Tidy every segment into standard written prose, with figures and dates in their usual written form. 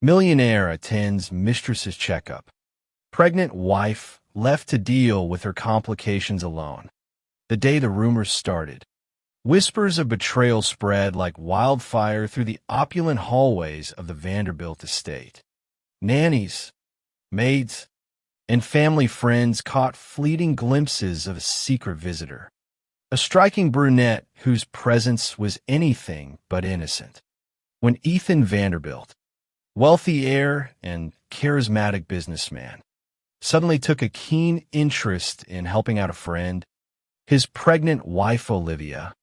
Millionaire attends Mistress's checkup. Pregnant wife left to deal with her complications alone. The day the rumors started, whispers of betrayal spread like wildfire through the opulent hallways of the Vanderbilt estate. Nannies, maids, and family friends caught fleeting glimpses of a secret visitor, a striking brunette whose presence was anything but innocent. When Ethan Vanderbilt, wealthy heir and charismatic businessman, suddenly took a keen interest in helping out a friend, his pregnant wife Olivia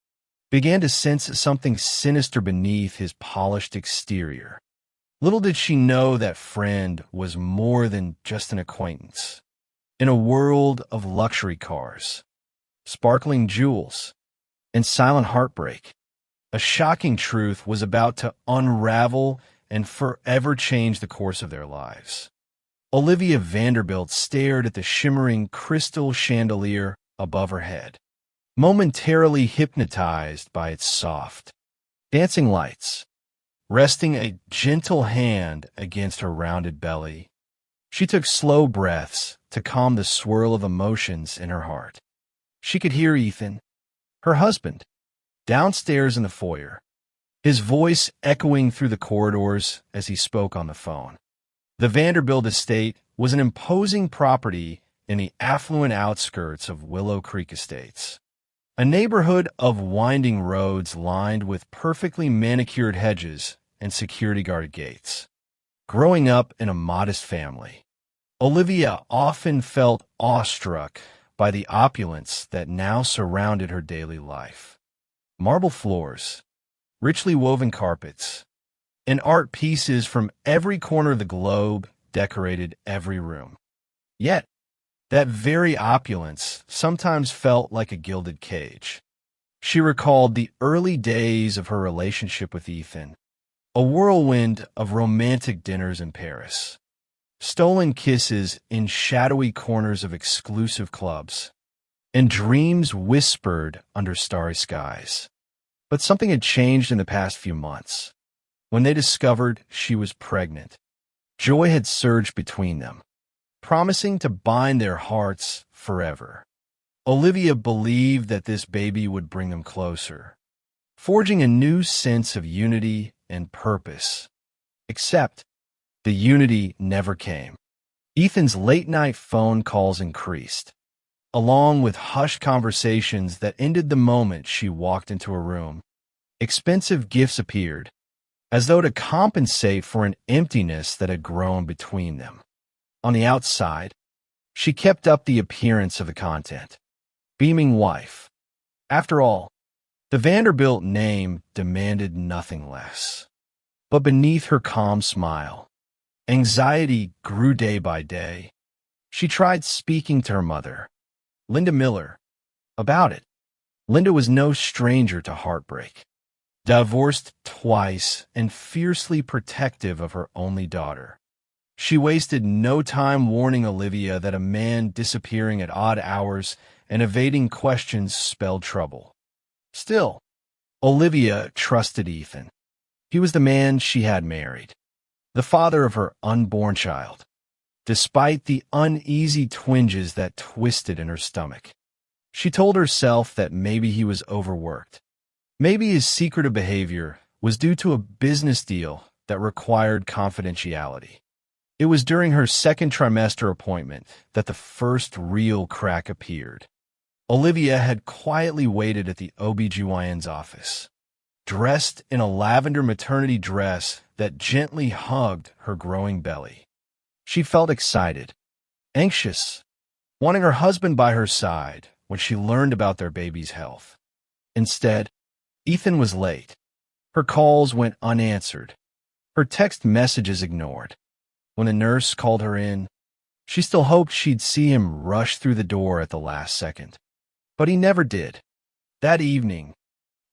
began to sense something sinister beneath his polished exterior. Little did she know that friend was more than just an acquaintance. In a world of luxury cars, sparkling jewels, and silent heartbreak, a shocking truth was about to unravel and forever change the course of their lives. Olivia Vanderbilt stared at the shimmering crystal chandelier above her head, momentarily hypnotized by its soft, dancing lights. Resting a gentle hand against her rounded belly, she took slow breaths to calm the swirl of emotions in her heart. She could hear Ethan, her husband, downstairs in the foyer, his voice echoing through the corridors as he spoke on the phone. The Vanderbilt estate was an imposing property in the affluent outskirts of Willow Creek Estates, a neighborhood of winding roads lined with perfectly manicured hedges and security-guarded gates. Growing up in a modest family, Olivia often felt awestruck by the opulence that now surrounded her daily life. Marble floors, richly woven carpets, and art pieces from every corner of the globe decorated every room. Yet, that very opulence sometimes felt like a gilded cage. She recalled the early days of her relationship with Ethan, a whirlwind of romantic dinners in Paris, stolen kisses in shadowy corners of exclusive clubs, and dreams whispered under starry skies. But something had changed in the past few months. When they discovered she was pregnant, joy had surged between them, promising to bind their hearts forever. Olivia believed that this baby would bring them closer, forging a new sense of unity and purpose. Except the unity never came. Ethan's late-night phone calls increased, along with hushed conversations that ended the moment she walked into a room. Expensive gifts appeared, as though to compensate for an emptiness that had grown between them. On the outside, she kept up the appearance of the content, beaming wife. After all, the Vanderbilt name demanded nothing less. But beneath her calm smile, anxiety grew day by day. She tried speaking to her mother, Linda Miller, about it. Linda was no stranger to heartbreak. Divorced twice and fiercely protective of her only daughter, she wasted no time warning Olivia that a man disappearing at odd hours and evading questions spelled trouble. Still, Olivia trusted Ethan. He was the man she had married, the father of her unborn child, despite the uneasy twinges that twisted in her stomach. She told herself that maybe he was overworked. Maybe his secretive behavior was due to a business deal that required confidentiality. It was during her second trimester appointment that the first real crack appeared. Olivia had quietly waited at the OBGYN's office, dressed in a lavender maternity dress that gently hugged her growing belly. She felt excited, anxious, wanting her husband by her side when she learned about their baby's health. Instead, Ethan was late. Her calls went unanswered, her text messages ignored. When a nurse called her in, she still hoped she'd see him rush through the door at the last second. But he never did. That evening,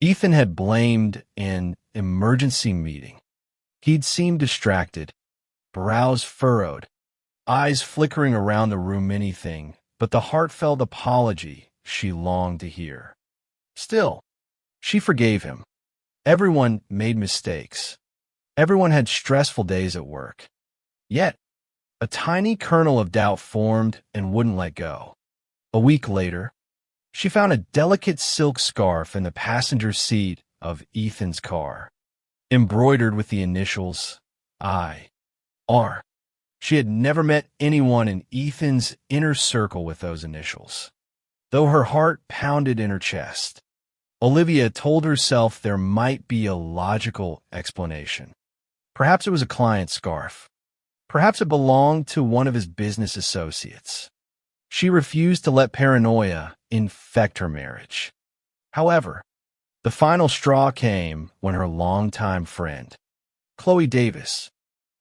Ethan had blamed an emergency meeting. He'd seemed distracted, brows furrowed, eyes flickering around the room anything but the heartfelt apology she longed to hear. Still, she forgave him. Everyone made mistakes. Everyone had stressful days at work. Yet, a tiny kernel of doubt formed and wouldn't let go. A week later, she found a delicate silk scarf in the passenger seat of Ethan's car, embroidered with the initials I.R. She had never met anyone in Ethan's inner circle with those initials. Though her heart pounded in her chest, Olivia told herself there might be a logical explanation. Perhaps it was a client's scarf. Perhaps it belonged to one of his business associates. She refused to let paranoia infect her marriage. However, the final straw came when her longtime friend, Chloe Davis,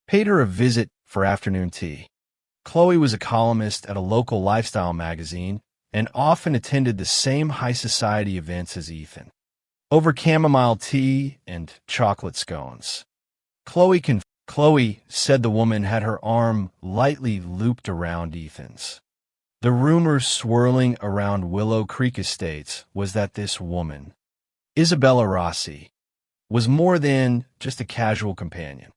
paid her a visit for afternoon tea. Chloe was a columnist at a local lifestyle magazine and often attended the same high society events as Ethan. Over chamomile tea and chocolate scones. Chloe said the woman had her arm lightly looped around Ethan's. The rumor swirling around Willow Creek Estates was that this woman, Isabella Rossi, was more than just a casual companion.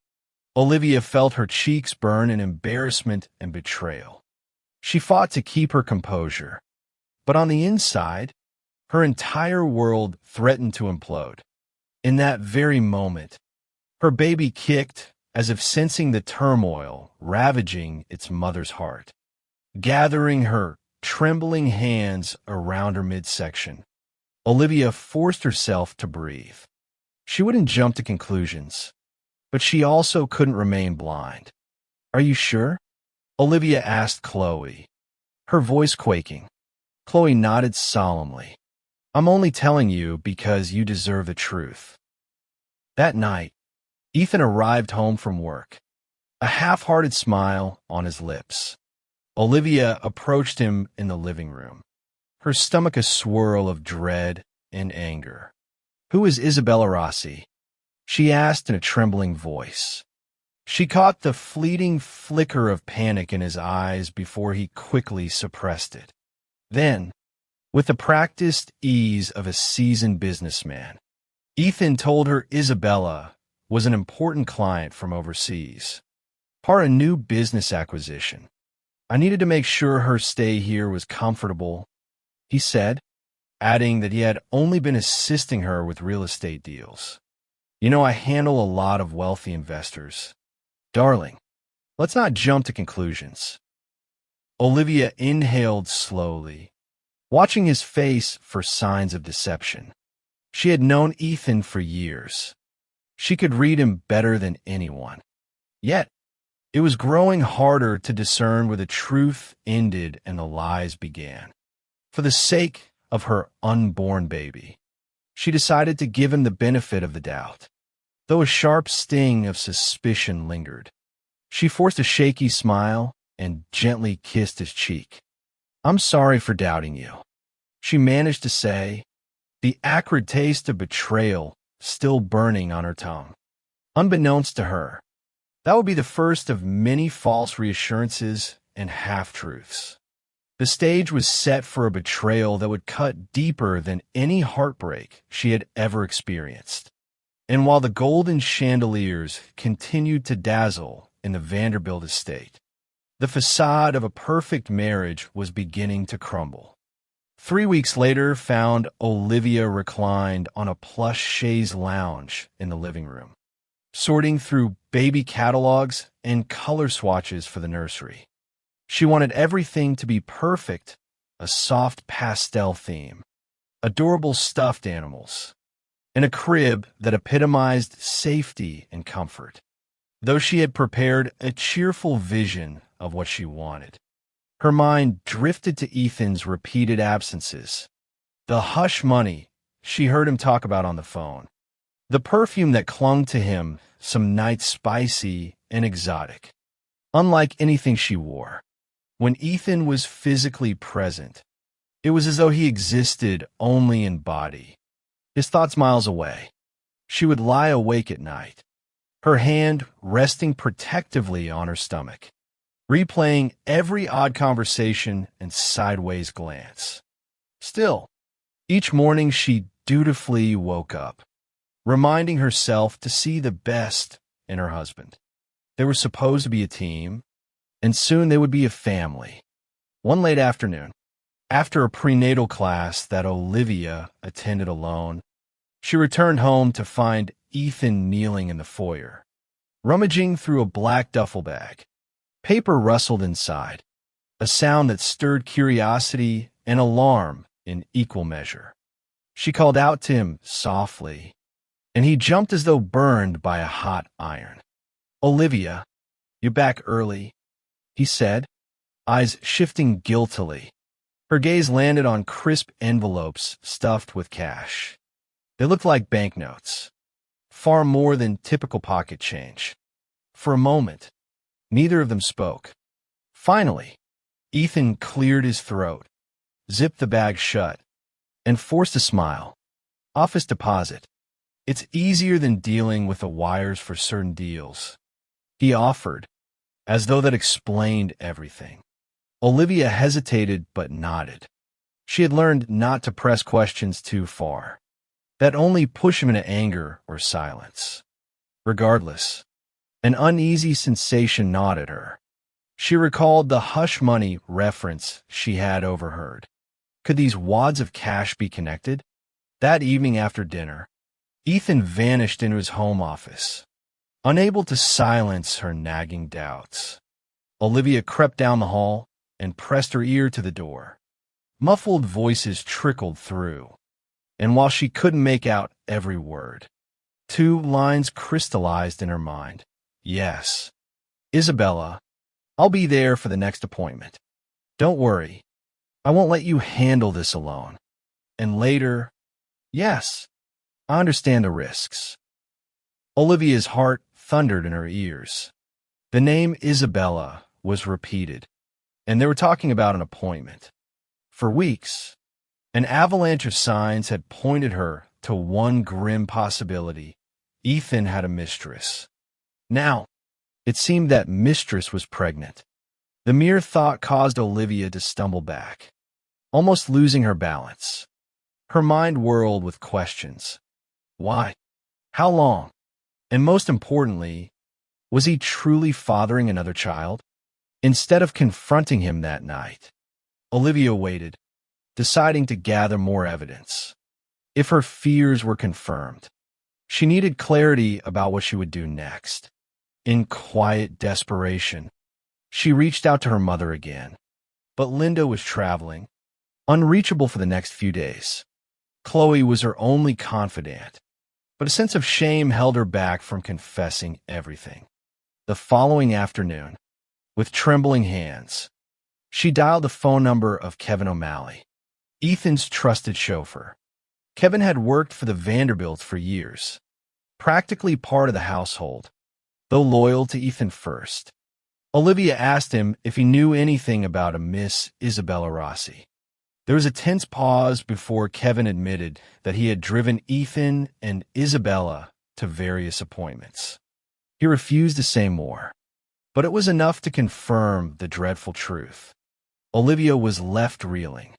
Olivia felt her cheeks burn in embarrassment and betrayal. She fought to keep her composure, but on the inside, her entire world threatened to implode. In that very moment, her baby kicked as if sensing the turmoil ravaging its mother's heart. Gathering her trembling hands around her midsection, Olivia forced herself to breathe. She wouldn't jump to conclusions, but she also couldn't remain blind. "Are you sure?" Olivia asked Chloe, her voice quaking. Chloe nodded solemnly. "I'm only telling you because you deserve the truth." That night, Ethan arrived home from work, a half-hearted smile on his lips. Olivia approached him in the living room, her stomach a swirl of dread and anger. "Who is Isabella Rossi?" she asked in a trembling voice. She caught the fleeting flicker of panic in his eyes before he quickly suppressed it. Then, with the practiced ease of a seasoned businessman, Ethan told her Isabella was an important client from overseas, part of a new business acquisition. "I needed to make sure her stay here was comfortable," he said, adding that he had only been assisting her with real estate deals. "You know, I handle a lot of wealthy investors. Darling, let's not jump to conclusions." Olivia inhaled slowly, watching his face for signs of deception. She had known Ethan for years. She could read him better than anyone. Yet, it was growing harder to discern where the truth ended and the lies began. For the sake of her unborn baby, she decided to give him the benefit of the doubt. Though a sharp sting of suspicion lingered, she forced a shaky smile and gently kissed his cheek. "I'm sorry for doubting you," she managed to say, the acrid taste of betrayal still burning on her tongue. Unbeknownst to her, that would be the first of many false reassurances and half-truths. The stage was set for a betrayal that would cut deeper than any heartbreak she had ever experienced. And while the golden chandeliers continued to dazzle in the Vanderbilt estate, the facade of a perfect marriage was beginning to crumble. 3 weeks later found Olivia reclined on a plush chaise lounge in the living room, sorting through baby catalogs and color swatches for the nursery. She wanted everything to be perfect, a soft pastel theme, adorable stuffed animals, and a crib that epitomized safety and comfort. Though she had prepared a cheerful vision of what she wanted, her mind drifted to Ethan's repeated absences, the hush money she heard him talk about on the phone, the perfume that clung to him some nights spicy and exotic, unlike anything she wore. When Ethan was physically present, it was as though he existed only in body, his thoughts miles away. She would lie awake at night, her hand resting protectively on her stomach, replaying every odd conversation and sideways glance. Still, each morning she dutifully woke up, reminding herself to see the best and her husband. They were supposed to be a team, and soon they would be a family. One late afternoon, after a prenatal class that Olivia attended alone, she returned home to find Ethan kneeling in the foyer, rummaging through a black duffel bag. Paper rustled inside, a sound that stirred curiosity and alarm in equal measure. She called out to him softly, and he jumped as though burned by a hot iron. "Olivia, you're back early," he said, eyes shifting guiltily. Her gaze landed on crisp envelopes stuffed with cash. They looked like banknotes, far more than typical pocket change. For a moment, neither of them spoke. Finally, Ethan cleared his throat, zipped the bag shut, and forced a smile. "Office deposit. It's easier than dealing with the wires for certain deals," he offered, as though that explained everything. Olivia hesitated but nodded. She had learned not to press questions too far. That only push him into anger or silence. Regardless, an uneasy sensation gnawed at her. She recalled the hush money reference she had overheard. Could these wads of cash be connected? That evening after dinner, Ethan vanished into his home office, unable to silence her nagging doubts. Olivia crept down the hall and pressed her ear to the door. Muffled voices trickled through, and while she couldn't make out every word, two lines crystallized in her mind. "Yes, Isabella, I'll be there for the next appointment. Don't worry, I won't let you handle this alone." And later, "Yes, I understand the risks." Olivia's heart thundered in her ears. The name Isabella was repeated, and they were talking about an appointment. For weeks, an avalanche of signs had pointed her to one grim possibility: Ethan had a mistress. Now, it seemed that Mistress was pregnant. The mere thought caused Olivia to stumble back, almost losing her balance. Her mind whirled with questions. Why? How long? And most importantly, was he truly fathering another child? Instead of confronting him that night, Olivia waited, deciding to gather more evidence. If her fears were confirmed, she needed clarity about what she would do next. In quiet desperation, she reached out to her mother again, but Linda was traveling, unreachable for the next few days. Chloe was her only confidant, but a sense of shame held her back from confessing everything. The following afternoon, with trembling hands, she dialed the phone number of Kevin O'Malley, Ethan's trusted chauffeur. Kevin had worked for the Vanderbilts for years, practically part of the household, though loyal to Ethan first. Olivia asked him if he knew anything about a Miss Isabella Rossi. There was a tense pause before Kevin admitted that he had driven Ethan and Isabella to various appointments. He refused to say more, but it was enough to confirm the dreadful truth. Olivia was left reeling.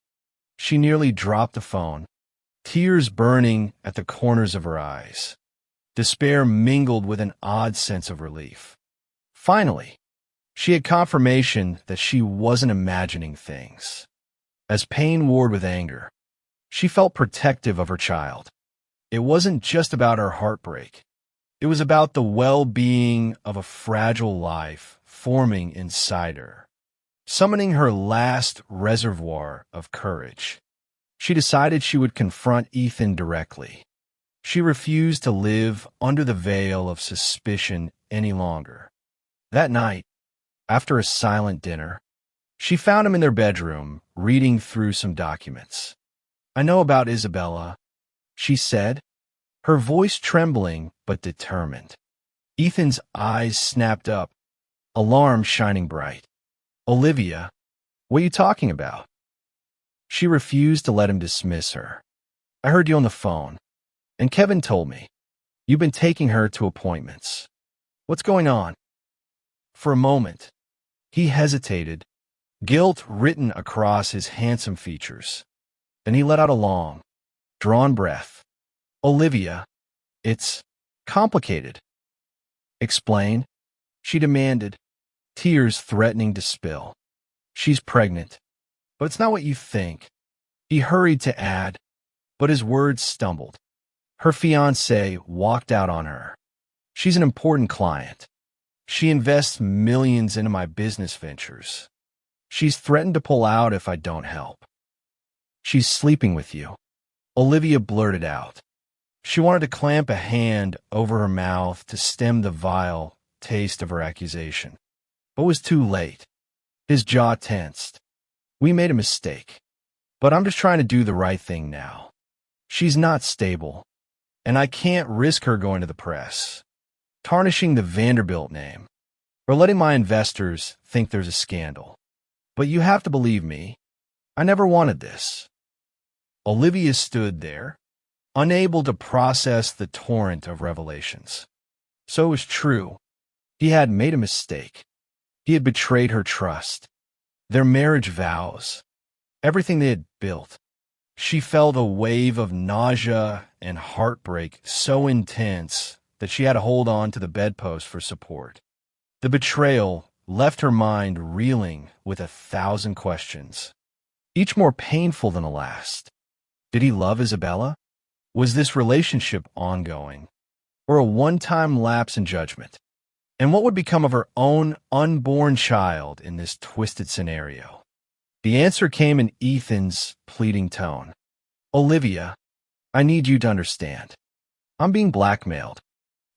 She nearly dropped the phone, tears burning at the corners of her eyes. Despair mingled with an odd sense of relief. Finally, she had confirmation that she wasn't imagining things. As pain warred with anger, she felt protective of her child. It wasn't just about her heartbreak. It was about the well-being of a fragile life forming inside her. Summoning her last reservoir of courage, she decided she would confront Ethan directly. She refused to live under the veil of suspicion any longer. That night, after a silent dinner, she found him in their bedroom, reading through some documents. "I know about Isabella," she said, her voice trembling but determined. Ethan's eyes snapped up, alarm shining bright. "Olivia, what are you talking about?" She refused to let him dismiss her. "I heard you on the phone, and Kevin told me. You've been taking her to appointments. What's going on?" For a moment, he hesitated, guilt written across his handsome features. Then he let out a long, drawn breath. "Olivia, it's complicated." Explain, she demanded, tears threatening to spill. She's pregnant, but it's not what you think. He hurried to add, but his words stumbled. Her fiancé walked out on her. She's an important client. She invests millions into my business ventures. She's threatened to pull out if I don't help. She's sleeping with you, Olivia blurted out. She wanted to clamp a hand over her mouth to stem the vile taste of her accusation, but was too late. His jaw tensed. We made a mistake, but I'm just trying to do the right thing now. She's not stable, and I can't risk her going to the press, tarnishing the Vanderbilt name, or letting my investors think there's a scandal. But you have to believe me, I never wanted this. Olivia stood there, unable to process the torrent of revelations. So it was true. He had made a mistake. He had betrayed her trust, their marriage vows, everything they had built. She felt a wave of nausea and heartbreak so intense that she had to hold on to the bedpost for support. The betrayal left her mind reeling with 1,000 questions, each more painful than the last. Did he love Isabella? Was this relationship ongoing, or a one-time lapse in judgment? And what would become of her own unborn child in this twisted scenario? The answer came in Ethan's pleading tone. Olivia, I need you to understand. I'm being blackmailed.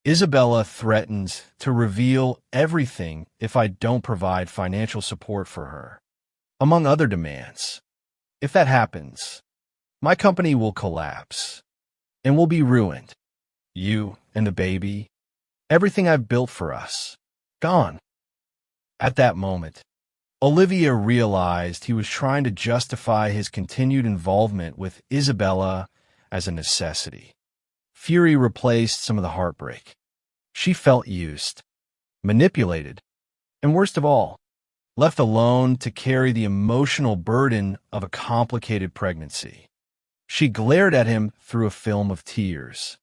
Isabella threatens to reveal everything if I don't provide financial support for her, among other demands. If that happens, my company will collapse, and we'll be ruined. You and the baby, everything I've built for us, gone. At that moment, Olivia realized he was trying to justify his continued involvement with Isabella as a necessity. Fury replaced some of the heartbreak. She felt used, manipulated, and worst of all, left alone to carry the emotional burden of a complicated pregnancy. She glared at him through a film of tears.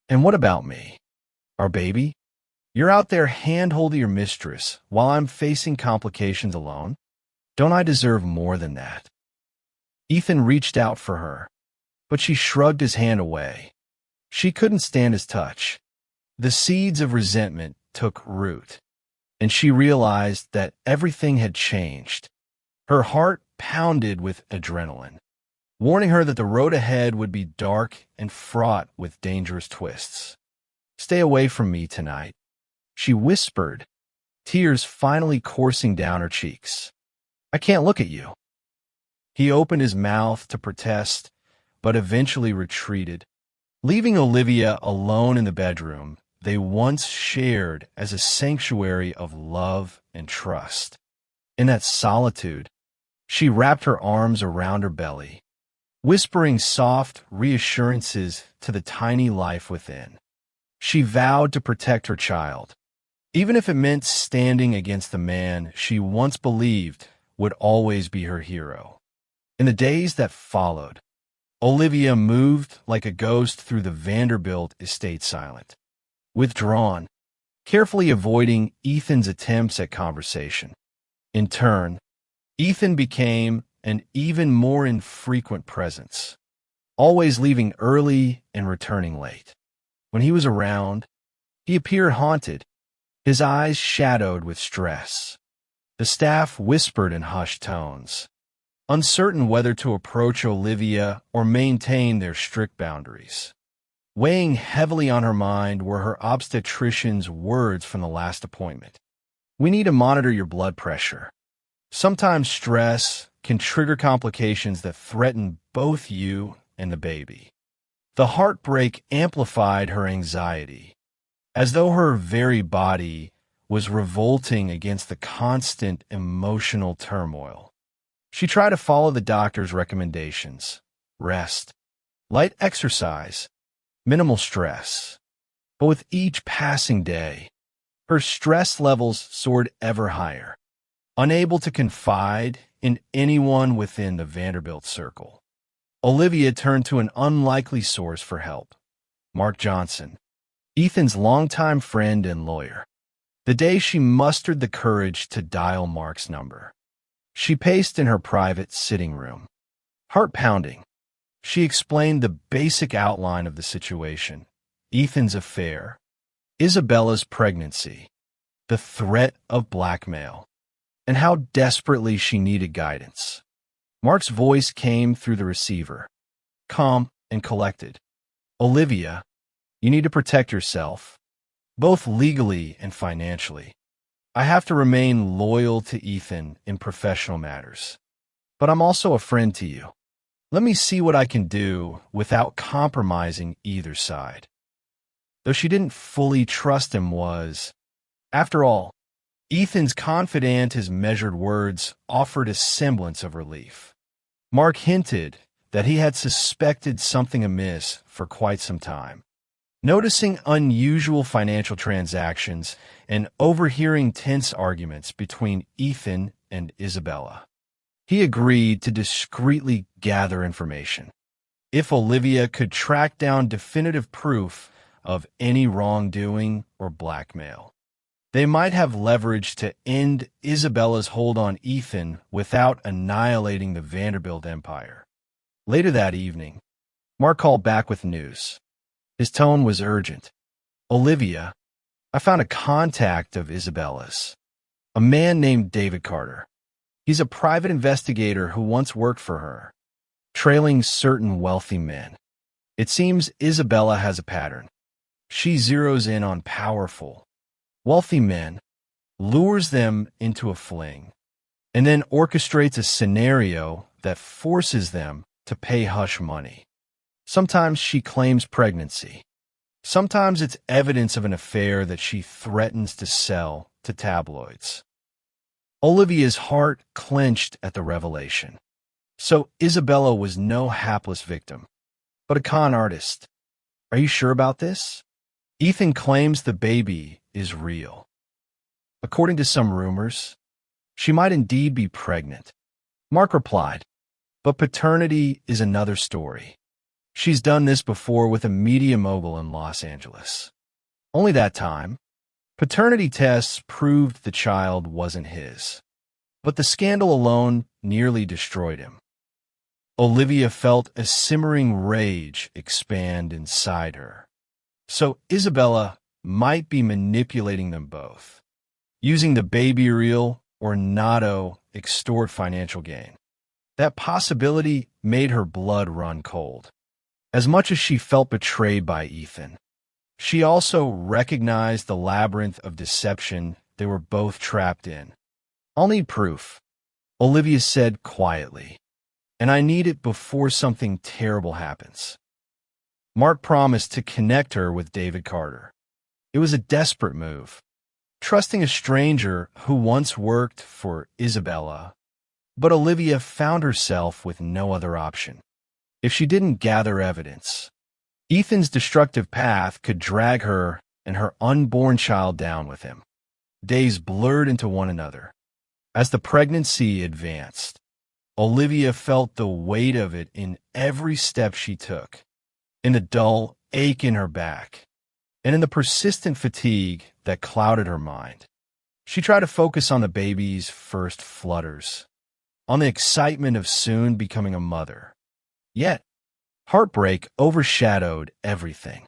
And what about me? Our baby? You're out there hand-holding your mistress while I'm facing complications alone? Don't I deserve more than that? Ethan reached out for her, but she shrugged his hand away. She couldn't stand his touch. The seeds of resentment took root, and she realized that everything had changed. Her heart pounded with adrenaline, warning her that the road ahead would be dark and fraught with dangerous twists. Stay away from me tonight, she whispered, tears finally coursing down her cheeks. I can't look at you. He opened his mouth to protest, but eventually retreated, leaving Olivia alone in the bedroom they once shared as a sanctuary of love and trust. In that solitude, she wrapped her arms around her belly, whispering soft reassurances to the tiny life within. She vowed to protect her child, even if it meant standing against the man she once believed would always be her hero. In the days that followed, Olivia moved like a ghost through the Vanderbilt estate, silent, withdrawn, carefully avoiding Ethan's attempts at conversation. In turn, Ethan became an even more infrequent presence, always leaving early and returning late. When he was around, he appeared haunted, his eyes shadowed with stress. The staff whispered in hushed tones, uncertain whether to approach Olivia or maintain their strict boundaries. Weighing heavily on her mind were her obstetrician's words from the last appointment. We need to monitor your blood pressure. Sometimes stress can trigger complications that threaten both you and the baby. The heartbreak amplified her anxiety, as though her very body was revolting against the constant emotional turmoil. She tried to follow the doctor's recommendations: rest, light exercise, minimal stress. But with each passing day, her stress levels soared ever higher, unable to confide in anyone within the Vanderbilt circle. Olivia turned to an unlikely source for help: Mark Johnson, Ethan's longtime friend and lawyer. The day she mustered the courage to dial Mark's number. She paced in her private sitting room. Heart pounding, she explained the basic outline of the situation: Ethan's affair, Isabella's pregnancy, the threat of blackmail, and how desperately she needed guidance. Mark's voice came through the receiver, calm and collected. "Olivia, you need to protect yourself, both legally and financially. I have to remain loyal to Ethan in professional matters, but I'm also a friend to you. Let me see what I can do without compromising either side." Though she didn't fully trust him after all, Ethan's confident, his measured words offered a semblance of relief. Mark hinted that he had suspected something amiss for quite some time, noticing unusual financial transactions and overhearing tense arguments between Ethan and Isabella. He agreed to discreetly gather information. If Olivia could track down definitive proof of any wrongdoing or blackmail, they might have leverage to end Isabella's hold on Ethan without annihilating the Vanderbilt empire. Later that evening, Mark called back with news. His tone was urgent. "Olivia, I found a contact of Isabella's, a man named David Carter. He's a private investigator who once worked for her, trailing certain wealthy men. It seems Isabella has a pattern. She zeroes in on powerful, wealthy men, lures them into a fling, and then orchestrates a scenario that forces them to pay hush money. Sometimes she claims pregnancy. Sometimes it's evidence of an affair that she threatens to sell to tabloids." Olivia's heart clenched at the revelation. So Isabella was no hapless victim, but a con artist. "Are you sure about this? Ethan claims the baby is real. According to some rumors, she might indeed be pregnant." Mark replied, "But paternity is another story. She's done this before with a media mogul in Los Angeles. Only that time, paternity tests proved the child wasn't his. But the scandal alone nearly destroyed him." Olivia felt a simmering rage expand inside her. So Isabella might be manipulating them both, using the baby reel or Nato extort financial gain. That possibility made her blood run cold. As much as she felt betrayed by Ethan, she also recognized the labyrinth of deception they were both trapped in. "I'll need proof," Olivia said quietly, "and I need it before something terrible happens." Mark promised to connect her with David Carter. It was a desperate move, trusting a stranger who once worked for Isabella, but Olivia found herself with no other option. If she didn't gather evidence, Ethan's destructive path could drag her and her unborn child down with him. Days blurred into one another. As the pregnancy advanced, Olivia felt the weight of it in every step she took, in the dull ache in her back, and in the persistent fatigue that clouded her mind. She tried to focus on the baby's first flutters, on the excitement of soon becoming a mother. Yet, heartbreak overshadowed everything.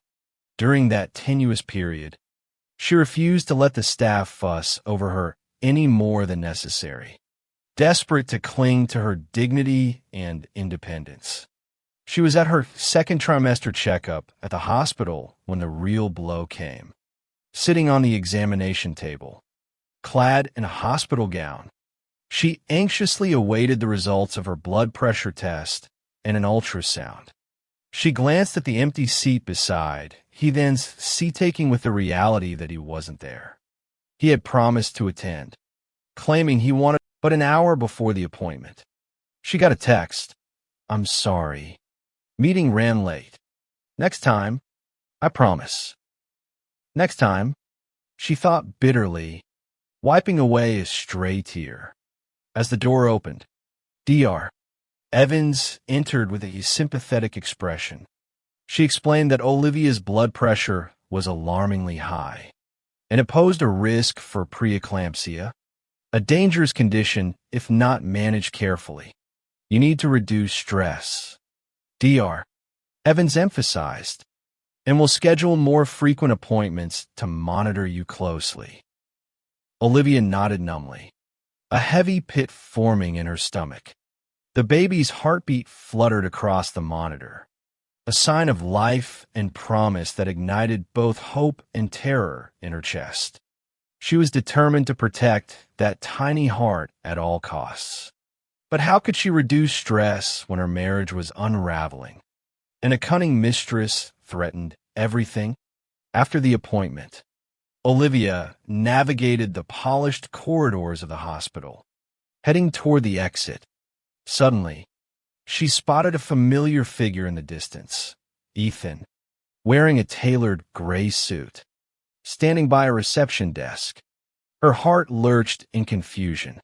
During that tenuous period, she refused to let the staff fuss over her any more than necessary, desperate to cling to her dignity and independence. She was at her second trimester checkup at the hospital when the real blow came. Sitting on the examination table, clad in a hospital gown, she anxiously awaited the results of her blood pressure test and an ultrasound. She glanced at the empty seat beside, he then seat-taking with the reality that he wasn't there. He had promised to attend, claiming he wanted, but an hour before the appointment, she got a text. "I'm sorry. Meeting ran late. Next time, I promise." Next time, she thought bitterly, wiping away a stray tear. As the door opened, Dr. Evans entered with a sympathetic expression. She explained that Olivia's blood pressure was alarmingly high, and it posed a risk for preeclampsia, a dangerous condition if not managed carefully. You need to reduce stress. Dr. Evans emphasized, and will schedule more frequent appointments to monitor you closely. Olivia nodded numbly, a heavy pit forming in her stomach. The baby's heartbeat fluttered across the monitor, a sign of life and promise that ignited both hope and terror in her chest. She was determined to protect that tiny heart at all costs. But how could she reduce stress when her marriage was unraveling, and a cunning mistress threatened everything? After the appointment, Olivia navigated the polished corridors of the hospital, heading toward the exit. Suddenly, she spotted a familiar figure in the distance, Ethan, wearing a tailored gray suit, standing by a reception desk. Her heart lurched in confusion.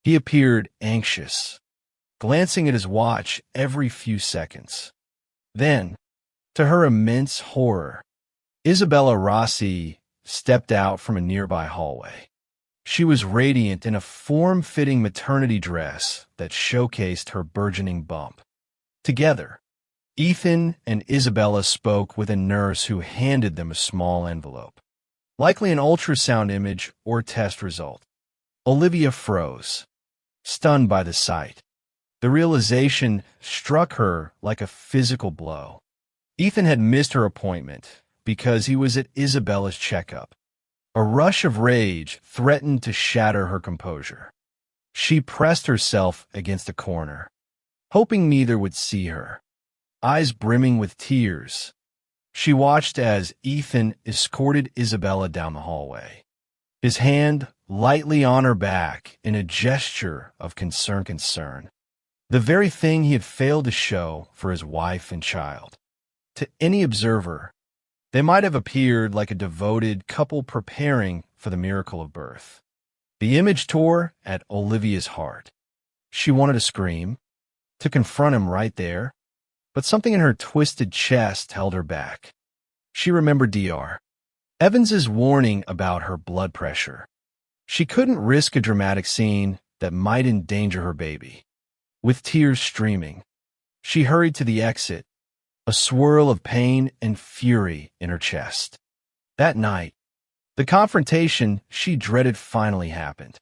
He appeared anxious, glancing at his watch every few seconds. Then, to her immense horror, Isabella Rossi stepped out from a nearby hallway. She was radiant in a form-fitting maternity dress that showcased her burgeoning bump. Together, Ethan and Isabella spoke with a nurse who handed them a small envelope, likely an ultrasound image or test result. Olivia froze, stunned by the sight. The realization struck her like a physical blow. Ethan had missed her appointment because he was at Isabella's checkup. A rush of rage threatened to shatter her composure. She pressed herself against a corner, hoping neither would see her. Eyes brimming with tears, she watched as Ethan escorted Isabella down the hallway, his hand lightly on her back in a gesture of concern. The very thing he had failed to show for his wife and child. To any observer, they might have appeared like a devoted couple preparing for the miracle of birth. The image tore at Olivia's heart. She wanted to scream, to confront him right there, but something in her twisted chest held her back. She remembered Dr. Evans's warning about her blood pressure. She couldn't risk a dramatic scene that might endanger her baby. With tears streaming, she hurried to the exit, a swirl of pain and fury in her chest. That night, the confrontation she dreaded finally happened.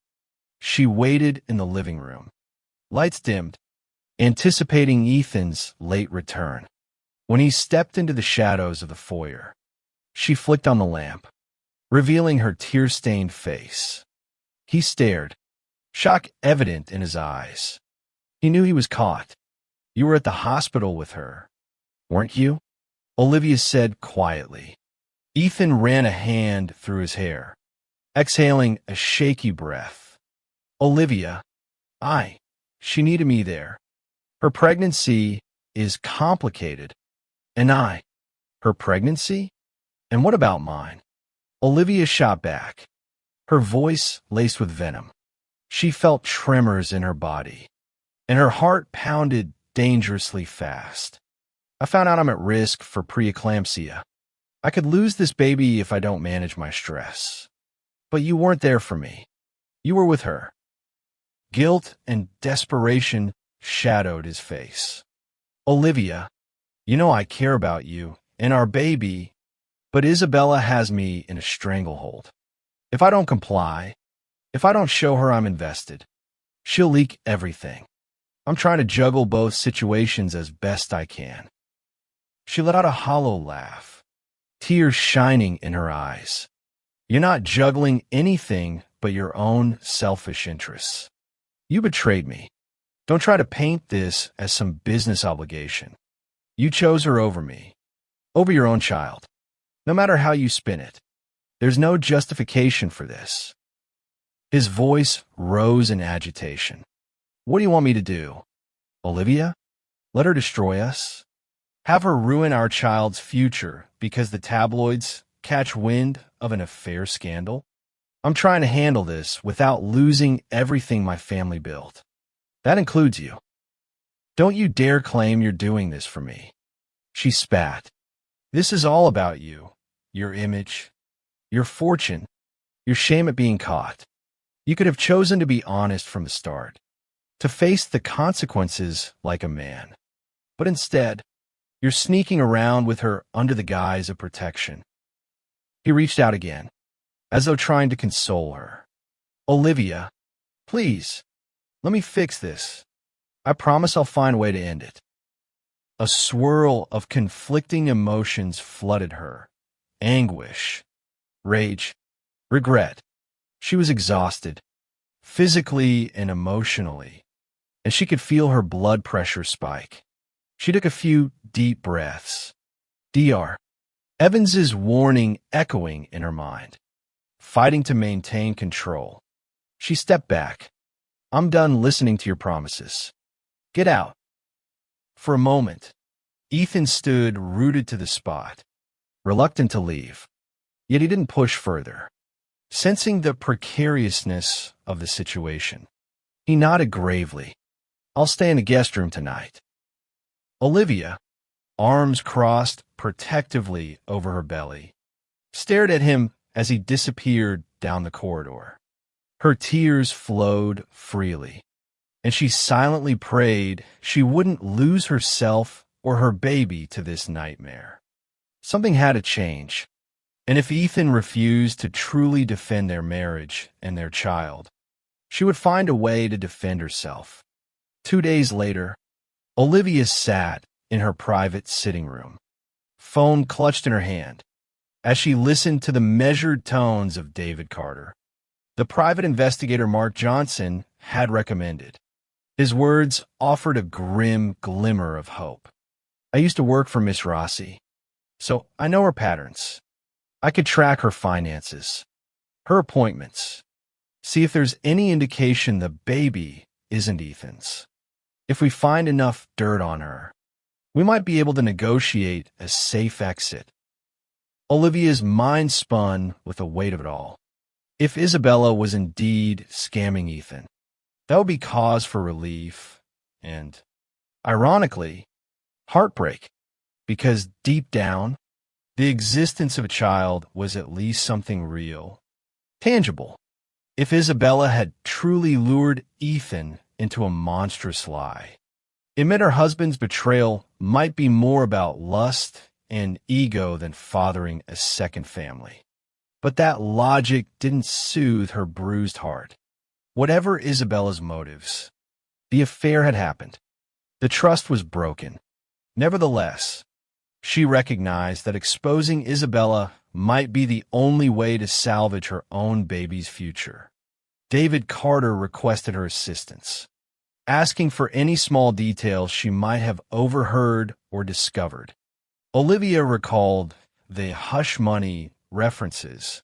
She waited in the living room, lights dimmed, anticipating Ethan's late return. When he stepped into the shadows of the foyer, she flicked on the lamp, revealing her tear-stained face. He stared, shock evident in his eyes. He knew he was caught. "You were at the hospital with her, weren't you?" Olivia said quietly. Ethan ran a hand through his hair, exhaling a shaky breath. "Olivia, she needed me there. Her pregnancy is complicated. And her pregnancy? And what about mine?" Olivia shot back, her voice laced with venom. She felt tremors in her body, and her heart pounded dangerously fast. "I found out I'm at risk for preeclampsia. I could lose this baby if I don't manage my stress. But you weren't there for me. You were with her." Guilt and desperation shadowed his face. "Olivia, you know I care about you and our baby, but Isabella has me in a stranglehold. If I don't comply, if I don't show her I'm invested, she'll leak everything. I'm trying to juggle both situations as best I can." She let out a hollow laugh, tears shining in her eyes. "You're not juggling anything but your own selfish interests. You betrayed me. Don't try to paint this as some business obligation. You chose her over me, over your own child. No matter how you spin it, there's no justification for this." His voice rose in agitation. "What do you want me to do? Olivia? Let her destroy us? Have her ruin our child's future because the tabloids catch wind of an affair scandal? I'm trying to handle this without losing everything my family built. That includes you. Don't you dare claim you're doing this for me." She spat. "This is all about you. your image, your fortune, your shame at being caught. You could have chosen to be honest from the start, to face the consequences like a man. But instead, you're sneaking around with her under the guise of protection. He reached out again, as though trying to console her. Olivia, please, let me fix this. I promise I'll find a way to end it. A swirl of conflicting emotions flooded her. Anguish, rage, regret. She was exhausted, physically and emotionally, and she could feel her blood pressure spike. She took a few deep breaths. Dr. Evans's warning echoing in her mind, fighting to maintain control. She stepped back. I'm done listening to your promises. Get out. For a moment, Ethan stood rooted to the spot, reluctant to leave. Yet he didn't push further. Sensing the precariousness of the situation, he nodded gravely. I'll stay in the guest room tonight. Olivia, arms crossed protectively over her belly, stared at him as he disappeared down the corridor. Her tears flowed freely, and she silently prayed she wouldn't lose herself or her baby to this nightmare. Something had to change, and if Ethan refused to truly defend their marriage and their child, she would find a way to defend herself. 2 days later, Olivia sat in her private sitting room, phone clutched in her hand, as she listened to the measured tones of David Carter. The private investigator Mark Johnson had recommended. His words offered a grim glimmer of hope. I used to work for Miss Rossi, so I know her patterns. I could track her finances, her appointments, see if there's any indication the baby isn't Ethan's. If we find enough dirt on her, we might be able to negotiate a safe exit. Olivia's mind spun with the weight of it all. If Isabella was indeed scamming Ethan, that would be cause for relief and, ironically, heartbreak, because deep down, the existence of a child was at least something real, tangible. If Isabella had truly lured Ethan into a monstrous lie, it meant her husband's betrayal might be more about lust and ego than fathering a second family. But that logic didn't soothe her bruised heart. Whatever Isabella's motives, the affair had happened. The trust was broken. Nevertheless, she recognized that exposing Isabella might be the only way to salvage her own baby's future. David Carter requested her assistance, asking for any small details she might have overheard or discovered. Olivia recalled the hush money references,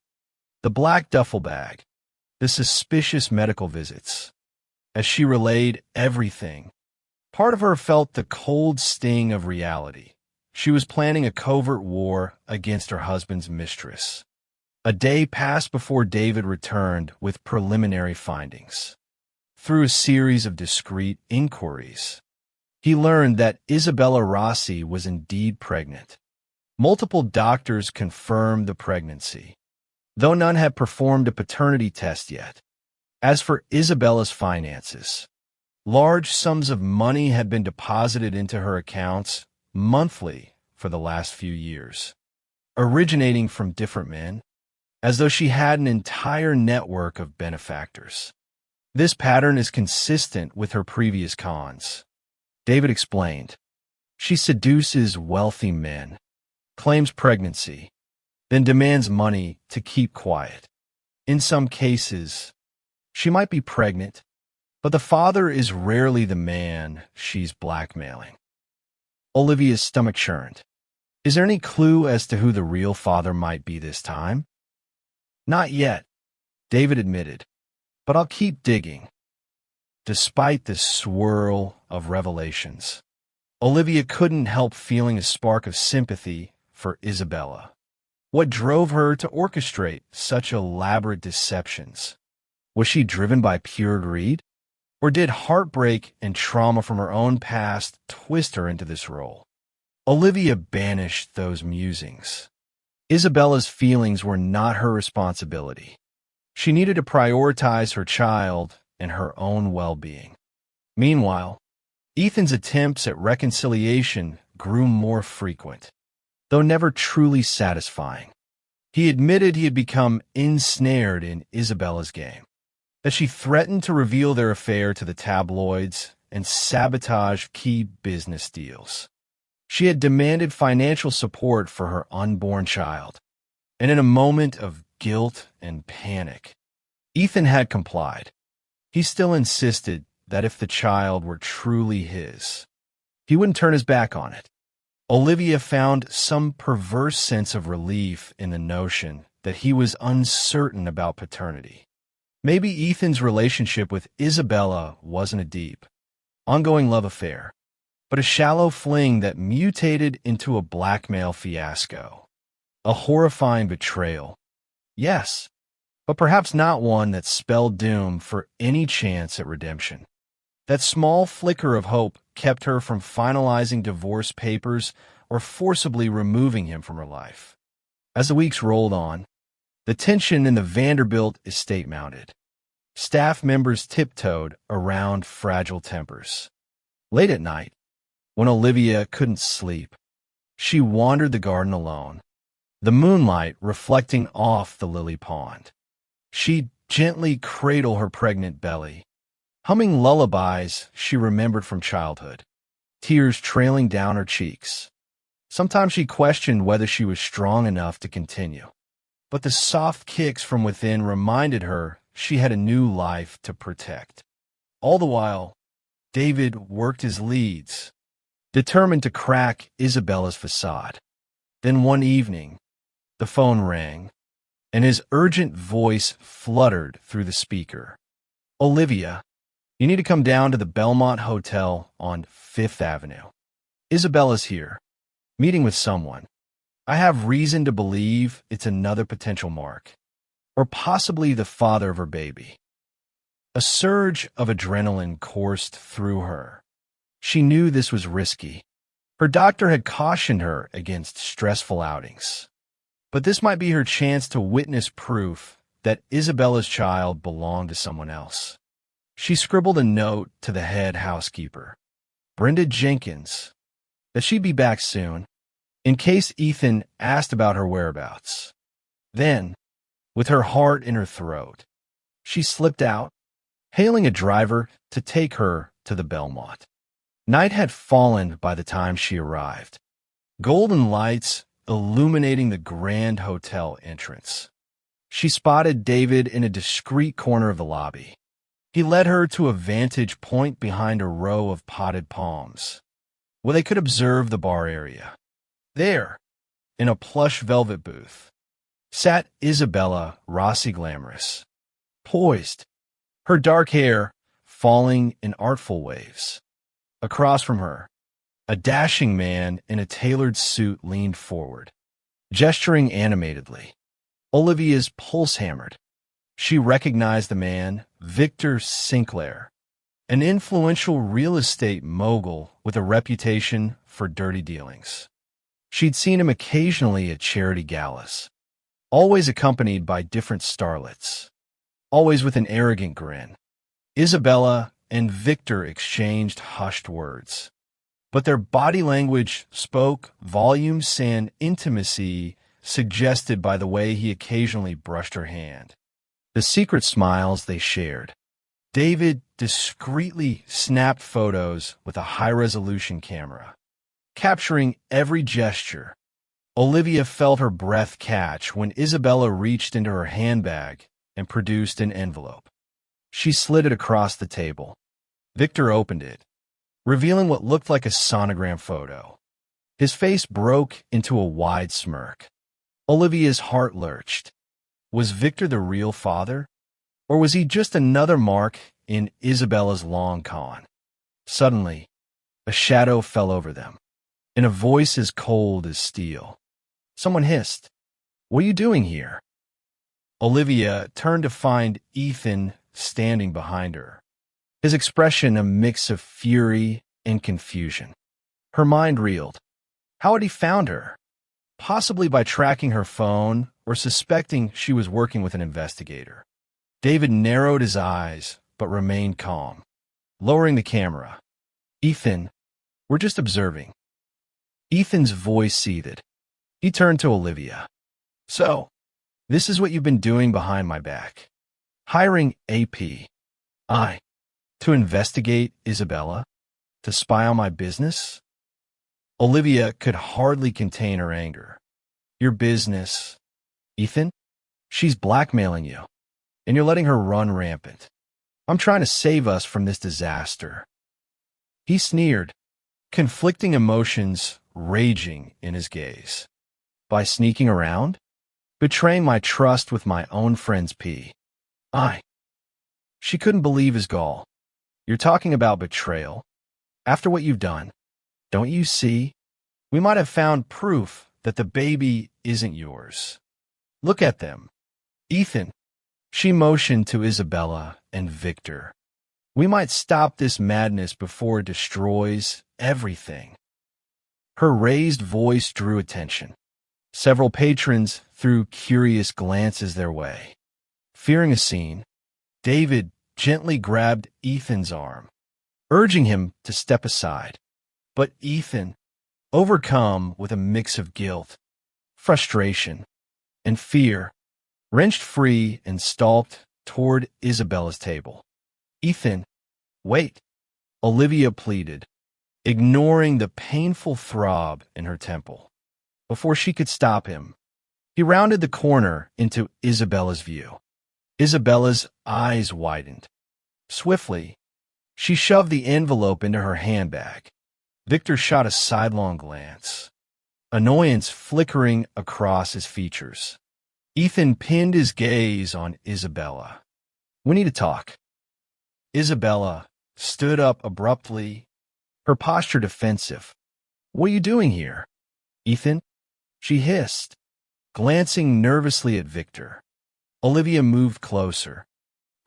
the black duffel bag, the suspicious medical visits. As she relayed everything, part of her felt the cold sting of reality. She was planning a covert war against her husband's mistress. A day passed before David returned with preliminary findings. Through a series of discreet inquiries, he learned that Isabella Rossi was indeed pregnant. Multiple doctors confirmed the pregnancy, though none had performed a paternity test yet. As for Isabella's finances, large sums of money had been deposited into her accounts monthly for the last few years, originating from different men, as though she had an entire network of benefactors. This pattern is consistent with her previous cons. David explained. She seduces wealthy men, claims pregnancy, then demands money to keep quiet. In some cases, she might be pregnant, but the father is rarely the man she's blackmailing. Olivia's stomach churned. Is there any clue as to who the real father might be this time? Not yet, David admitted, but I'll keep digging. Despite the swirl of revelations, Olivia couldn't help feeling a spark of sympathy for Isabella. What drove her to orchestrate such elaborate deceptions? Was she driven by pure greed? Or did heartbreak and trauma from her own past twist her into this role? Olivia banished those musings. Isabella's feelings were not her responsibility. She needed to prioritize her child and her own well-being. Meanwhile, Ethan's attempts at reconciliation grew more frequent, though never truly satisfying. He admitted he had become ensnared in Isabella's game, that she threatened to reveal their affair to the tabloids and sabotage key business deals. She had demanded financial support for her unborn child, and in a moment of guilt and panic, Ethan had complied. He still insisted that if the child were truly his, he wouldn't turn his back on it. Olivia found some perverse sense of relief in the notion that he was uncertain about paternity. Maybe Ethan's relationship with Isabella wasn't a deep, ongoing love affair, but a shallow fling that mutated into a blackmail fiasco. A horrifying betrayal. Yes, but perhaps not one that spelled doom for any chance at redemption. That small flicker of hope kept her from finalizing divorce papers or forcibly removing him from her life. As the weeks rolled on, the tension in the Vanderbilt estate mounted. Staff members tiptoed around fragile tempers. Late at night, when Olivia couldn't sleep, she wandered the garden alone, the moonlight reflecting off the lily pond. She'd gently cradle her pregnant belly, humming lullabies she remembered from childhood, tears trailing down her cheeks. Sometimes she questioned whether she was strong enough to continue, but the soft kicks from within reminded her she had a new life to protect. All the while, David worked his leads, determined to crack Isabella's facade. Then one evening, the phone rang, and his urgent voice fluttered through the speaker. "Olivia, you need to come down to the Belmont Hotel on 5th Avenue. Isabella's here, meeting with someone. I have reason to believe it's another potential mark, or possibly the father of her baby." A surge of adrenaline coursed through her. She knew this was risky. Her doctor had cautioned her against stressful outings. But this might be her chance to witness proof that Isabella's child belonged to someone else. She scribbled a note to the head housekeeper, Brenda Jenkins, that she'd be back soon, in case Ethan asked about her whereabouts. Then, with her heart in her throat, she slipped out, hailing a driver to take her to the Belmont. Night had fallen by the time she arrived, golden lights illuminating the grand hotel entrance. She spotted David in a discreet corner of the lobby. He led her to a vantage point behind a row of potted palms, where they could observe the bar area. There, in a plush velvet booth, sat Isabella Rossi Glamorous, poised, her dark hair falling in artful waves. Across from her, a dashing man in a tailored suit leaned forward, gesturing animatedly. Olivia's pulse hammered. She recognized the man, Victor Sinclair, an influential real estate mogul with a reputation for dirty dealings. She'd seen him occasionally at charity galas, always accompanied by different starlets, always with an arrogant grin. Isabella and Victor exchanged hushed words, but their body language spoke volumes and intimacy suggested by the way he occasionally brushed her hand. The secret smiles they shared. David discreetly snapped photos with a high-resolution camera, capturing every gesture. Olivia felt her breath catch when Isabella reached into her handbag and produced an envelope. She slid it across the table. Victor opened it, revealing what looked like a sonogram photo. His face broke into a wide smirk. Olivia's heart lurched. Was Victor the real father? Or was he just another mark in Isabella's long con? Suddenly, a shadow fell over them, in a voice as cold as steel. Someone hissed, "What are you doing here?" Olivia turned to find Ethan standing behind her, his expression a mix of fury and confusion. Her mind reeled. How had he found her? possibly by tracking her phone or suspecting she was working with an investigator. David narrowed his eyes, but remained calm. Lowering the camera. "Ethan, we're just observing." Ethan's voice seethed. He turned to Olivia. "So, this is what you've been doing behind my back. Hiring AP. To investigate Isabella? To spy on my business?" Olivia could hardly contain her anger. "Your business, Ethan? She's blackmailing you, and you're letting her run rampant. I'm trying to save us from this disaster." He sneered, conflicting emotions raging in his gaze. "By sneaking around? Betraying my trust with my own friend's P. I." She couldn't believe his gall. "You're talking about betrayal? After what you've done? Don't you see? We might have found proof that the baby isn't yours. Look at them. Ethan." She motioned to Isabella and Victor. "We might stop this madness before it destroys everything." Her raised voice drew attention. Several patrons threw curious glances their way. Fearing a scene, David gently grabbed Ethan's arm, urging him to step aside. But Ethan, overcome with a mix of guilt, frustration, and fear, wrenched free and stalked toward Isabella's table. "Ethan, wait," Olivia pleaded, ignoring the painful throb in her temple. Before she could stop him, he rounded the corner into Isabella's view. Isabella's eyes widened. Swiftly, she shoved the envelope into her handbag. Victor shot a sidelong glance, annoyance flickering across his features. Ethan pinned his gaze on Isabella. "We need to talk." Isabella stood up abruptly, her posture defensive. "What are you doing here, Ethan?" she hissed, glancing nervously at Victor. Olivia moved closer,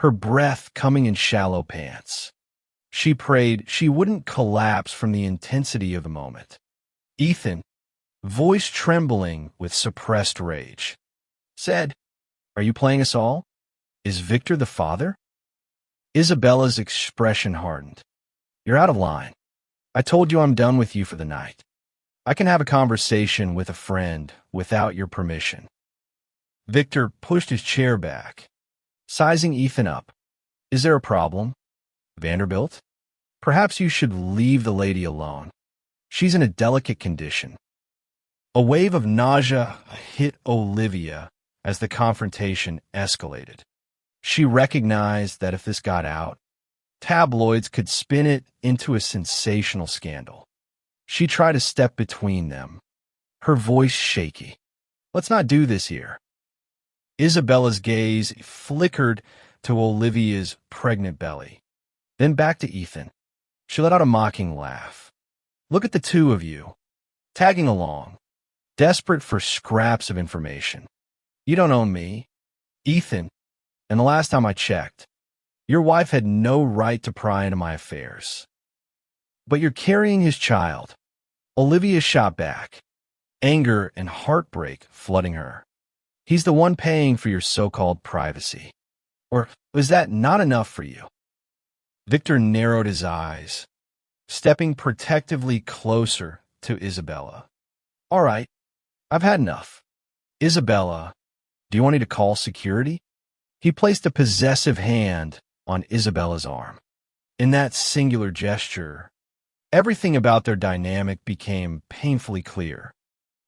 her breath coming in shallow pants. She prayed she wouldn't collapse from the intensity of the moment. Ethan, voice trembling with suppressed rage, said, "Are you playing us all? Is Victor the father?" Isabella's expression hardened. "You're out of line. I told you I'm done with you for the night. I can have a conversation with a friend without your permission." Victor pushed his chair back, sizing Ethan up. "Is there a problem, Vanderbilt? Perhaps you should leave the lady alone. She's in a delicate condition." A wave of nausea hit Olivia as the confrontation escalated. She recognized that if this got out, tabloids could spin it into a sensational scandal. She tried to step between them, her voice shaky. "Let's not do this here." Isabella's gaze flickered to Olivia's pregnant belly, then back to Ethan. She let out a mocking laugh. "Look at the two of you, tagging along, desperate for scraps of information. You don't own me, Ethan, and the last time I checked, your wife had no right to pry into my affairs. But you're carrying his child." Olivia shot back, anger and heartbreak flooding her. "He's the one paying for your so-called privacy. Or was that not enough for you?" Victor narrowed his eyes, stepping protectively closer to Isabella. "All right, I've had enough. Isabella, do you want me to call security?" He placed a possessive hand on Isabella's arm. In that singular gesture, everything about their dynamic became painfully clear.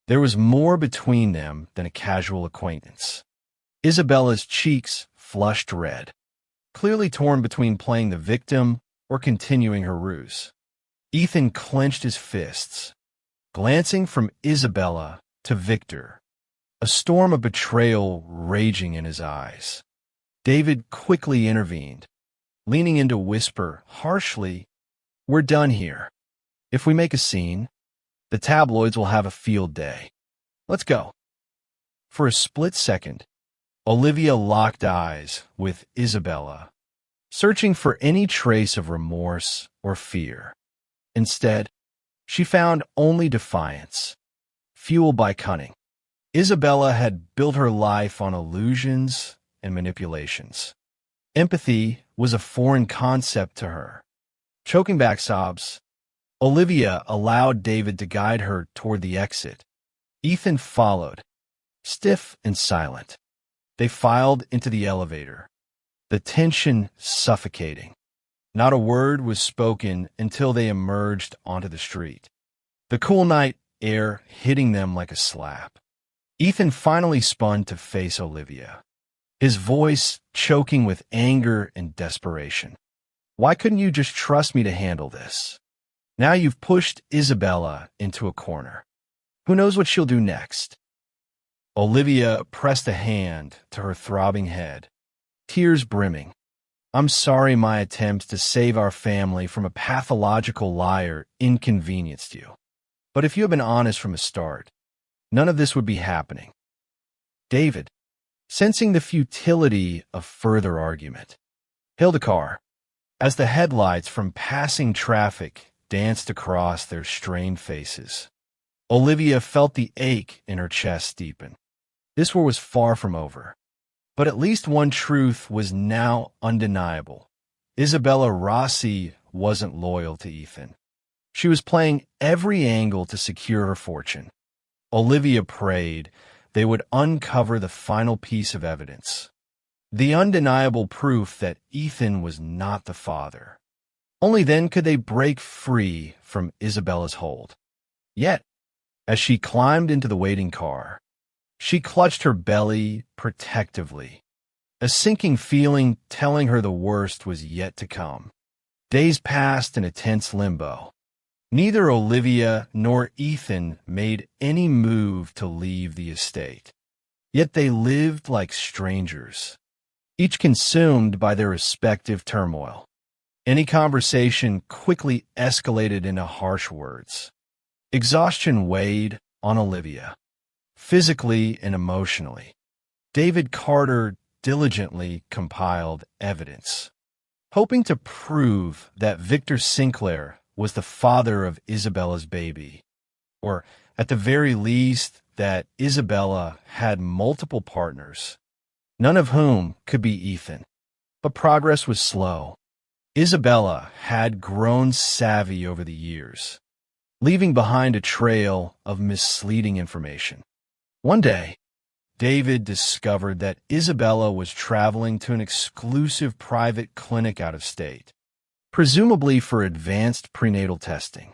There was more between them than a casual acquaintance. Isabella's cheeks flushed red, clearly torn between playing the victim or continuing her ruse. Ethan clenched his fists, glancing from Isabella to Victor, a storm of betrayal raging in his eyes. David quickly intervened, leaning in to whisper harshly, "We're done here. If we make a scene, the tabloids will have a field day. Let's go." For a split second, Olivia locked eyes with Isabella, searching for any trace of remorse or fear. Instead, she found only defiance, fueled by cunning. Isabella had built her life on illusions and manipulations. Empathy was a foreign concept to her. Choking back sobs, Olivia allowed David to guide her toward the exit. Ethan followed, stiff and silent. They filed into the elevator, the tension suffocating. Not a word was spoken until they emerged onto the street, the cool night air hitting them like a slap. Ethan finally spun to face Olivia, his voice choking with anger and desperation. "Why couldn't you just trust me to handle this? Now you've pushed Isabella into a corner. Who knows what she'll do next?" Olivia pressed a hand to her throbbing head, tears brimming. "I'm sorry my attempts to save our family from a pathological liar inconvenienced you. But if you had been honest from the start, none of this would be happening." David, sensing the futility of further argument, hailed a car. As the headlights from passing traffic danced across their strained faces, Olivia felt the ache in her chest deepen. This war was far from over. But at least one truth was now undeniable. Isabella Rossi wasn't loyal to Ethan. She was playing every angle to secure her fortune. Olivia prayed they would uncover the final piece of evidence, the undeniable proof that Ethan was not the father. Only then could they break free from Isabella's hold. Yet, as she climbed into the waiting car, she clutched her belly protectively, a sinking feeling telling her the worst was yet to come. Days passed in a tense limbo. Neither Olivia nor Ethan made any move to leave the estate. Yet they lived like strangers, each consumed by their respective turmoil. Any conversation quickly escalated into harsh words. Exhaustion weighed on Olivia, physically and emotionally. David Carter diligently compiled evidence, hoping to prove that Victor Sinclair was the father of Isabella's baby, or at the very least that Isabella had multiple partners, none of whom could be Ethan. But progress was slow. Isabella had grown savvy over the years, leaving behind a trail of misleading information. One day, David discovered that Isabella was traveling to an exclusive private clinic out of state, presumably for advanced prenatal testing.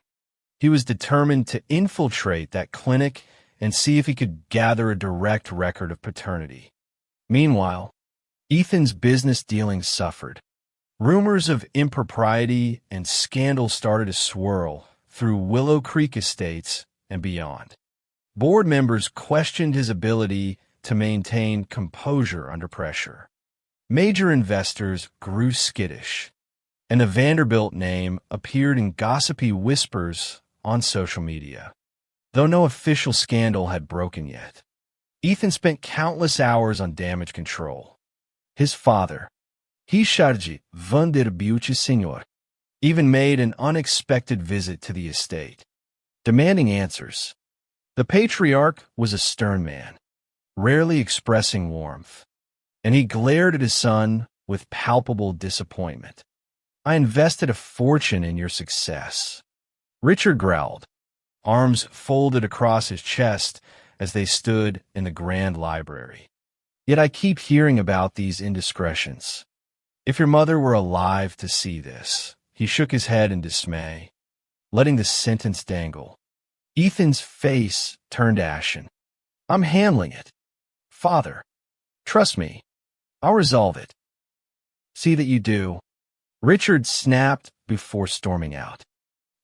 He was determined to infiltrate that clinic and see if he could gather a direct record of paternity. Meanwhile, Ethan's business dealings suffered. Rumors of impropriety and scandal started to swirl through Willow Creek Estates and beyond. Board members questioned his ability to maintain composure under pressure. Major investors grew skittish, and the Vanderbilt name appeared in gossipy whispers on social media. Though no official scandal had broken yet, Ethan spent countless hours on damage control. His father, Richard Vanderbilt Sr., even made an unexpected visit to the estate, demanding answers. The patriarch was a stern man, rarely expressing warmth, and he glared at his son with palpable disappointment. "I invested a fortune in your success," Richard growled, arms folded across his chest as they stood in the grand library. "Yet I keep hearing about these indiscretions. If your mother were alive to see this," he shook his head in dismay, letting the sentence dangle. Ethan's face turned ashen. "I'm handling it. Father, trust me. I'll resolve it." "See that you do," Richard snapped before storming out.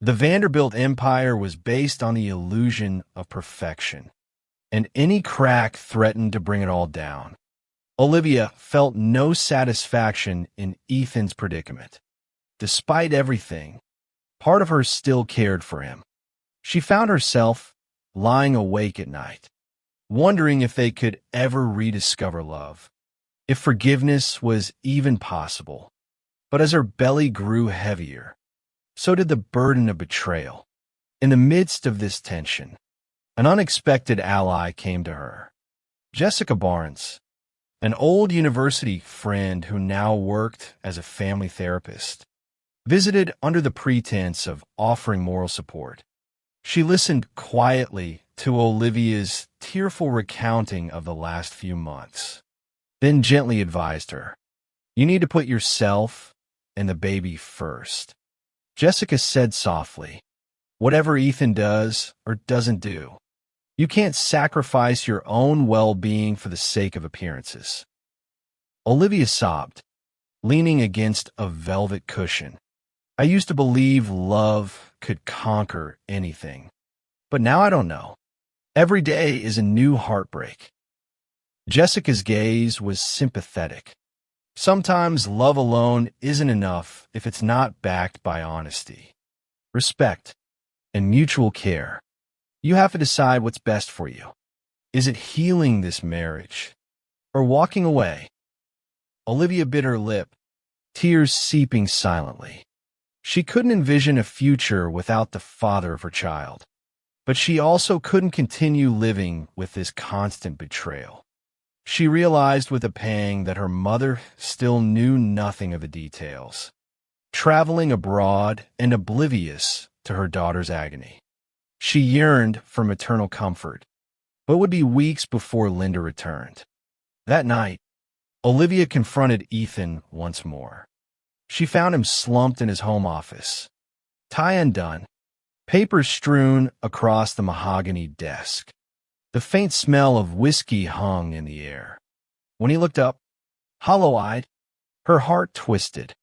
The Vanderbilt empire was based on the illusion of perfection, and any crack threatened to bring it all down. Olivia felt no satisfaction in Ethan's predicament. Despite everything, part of her still cared for him. She found herself lying awake at night, wondering if they could ever rediscover love, if forgiveness was even possible. But as her belly grew heavier, so did the burden of betrayal. In the midst of this tension, An unexpected ally came to her. Jessica Barnes, an old university friend who now worked as a family therapist, visited under the pretense of offering moral support. She listened quietly to Olivia's tearful recounting of the last few months, then gently advised her, "You need to put yourself and the baby first." Jessica said softly, "Whatever Ethan does or doesn't do, you can't sacrifice your own well-being for the sake of appearances." Olivia sobbed, leaning against a velvet cushion. "I used to believe love could conquer anything, but now I don't know. Every day is a new heartbreak." Jessica's gaze was sympathetic. Sometimes love alone isn't enough if it's not backed by honesty, respect, and mutual care. You have to decide what's best for you. Is it healing this marriage or walking away? Olivia bit her lip, tears seeping silently. She couldn't envision a future without the father of her child, but she also couldn't continue living with this constant betrayal. She realized with a pang that her mother still knew nothing of the details, traveling abroad and oblivious to her daughter's agony. She yearned for maternal comfort, but it would be weeks before Linda returned. That night, Olivia confronted Ethan once more. She found him slumped in his home office, tie undone, papers strewn across the mahogany desk. The faint smell of whiskey hung in the air. When he looked up, hollow-eyed, her heart twisted.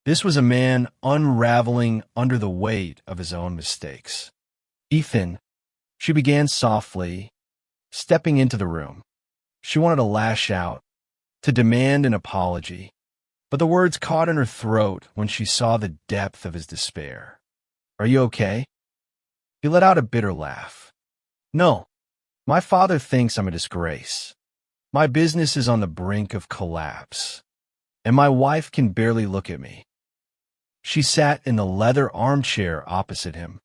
This was a man unraveling under the weight of his own mistakes. "Ethan," she began softly, stepping into the room. She wanted to lash out, to demand an apology, but the words caught in her throat when she saw the depth of his despair. "Are you okay?" He let out a bitter laugh. "No. My father thinks I'm a disgrace. My business is on the brink of collapse, and my wife can barely look at me." She sat in the leather armchair opposite him,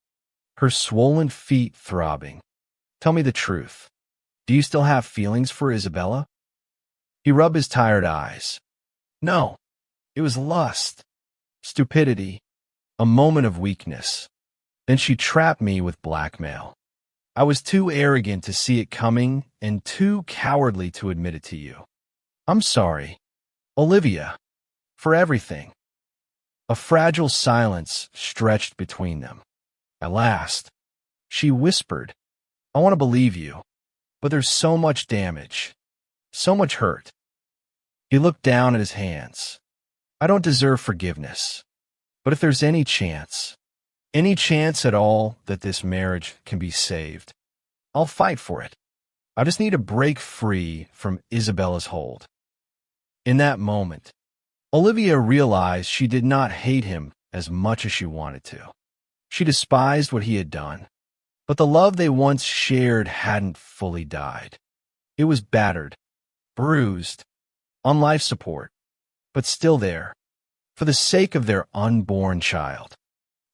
her swollen feet throbbing. "Tell me the truth. Do you still have feelings for Isabella?" He rubbed his tired eyes. "No. It was lust, stupidity, a moment of weakness. Then she trapped me with blackmail. I was too arrogant to see it coming and too cowardly to admit it to you. I'm sorry, Olivia, for everything." A fragile silence stretched between them. At last, she whispered, "I want to believe you, but there's so much damage, so much hurt." He looked down at his hands. "I don't deserve forgiveness, but if there's any chance at all that this marriage can be saved, I'll fight for it. I just need to break free from Isabella's hold." In that moment, Olivia realized she did not hate him as much as she wanted to. She despised what he had done, but the love they once shared hadn't fully died. It was battered, bruised, on life support, but still there, for the sake of their unborn child.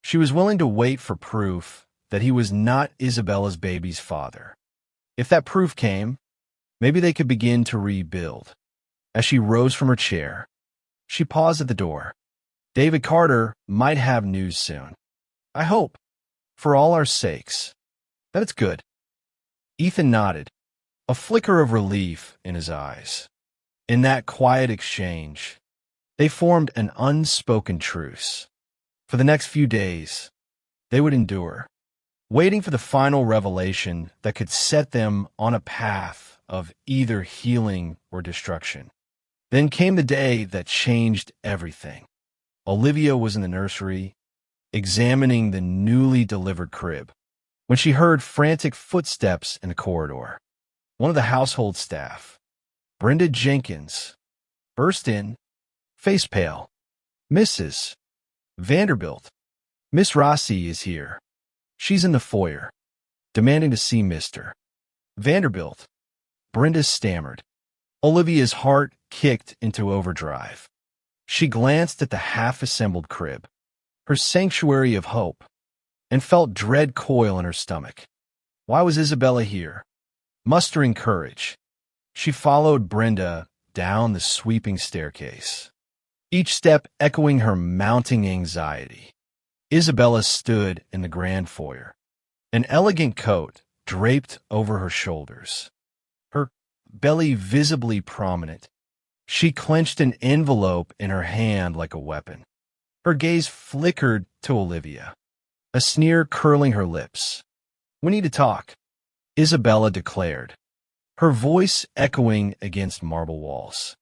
She was willing to wait for proof that he was not Isabella's baby's father. If that proof came, maybe they could begin to rebuild. As she rose from her chair, she paused at the door. "David Carter might have news soon. I hope, for all our sakes, that it's good." Ethan nodded, a flicker of relief in his eyes. In that quiet exchange, they formed an unspoken truce. For the next few days, they would endure, waiting for the final revelation that could set them on a path of either healing or destruction. Then came the day that changed everything. Olivia was in the nursery, examining the newly delivered crib, when she heard frantic footsteps in the corridor. One of the household staff, Brenda Jenkins, burst in, face pale. "Mrs. Vanderbilt, Miss Rossi is here. She's in the foyer, demanding to see Mr. Vanderbilt." Brenda stammered. Olivia's heart kicked into overdrive. She glanced at the half-assembled crib, her sanctuary of hope, and felt dread coil in her stomach. Why was Isabella here? Mustering courage, she followed Brenda down the sweeping staircase, each step echoing her mounting anxiety. Isabella stood in the grand foyer, an elegant coat draped over her shoulders, her belly visibly prominent. She clenched an envelope in her hand like a weapon. Her gaze flickered to Olivia, a sneer curling her lips. "We need to talk," Isabella declared, her voice echoing against marble walls.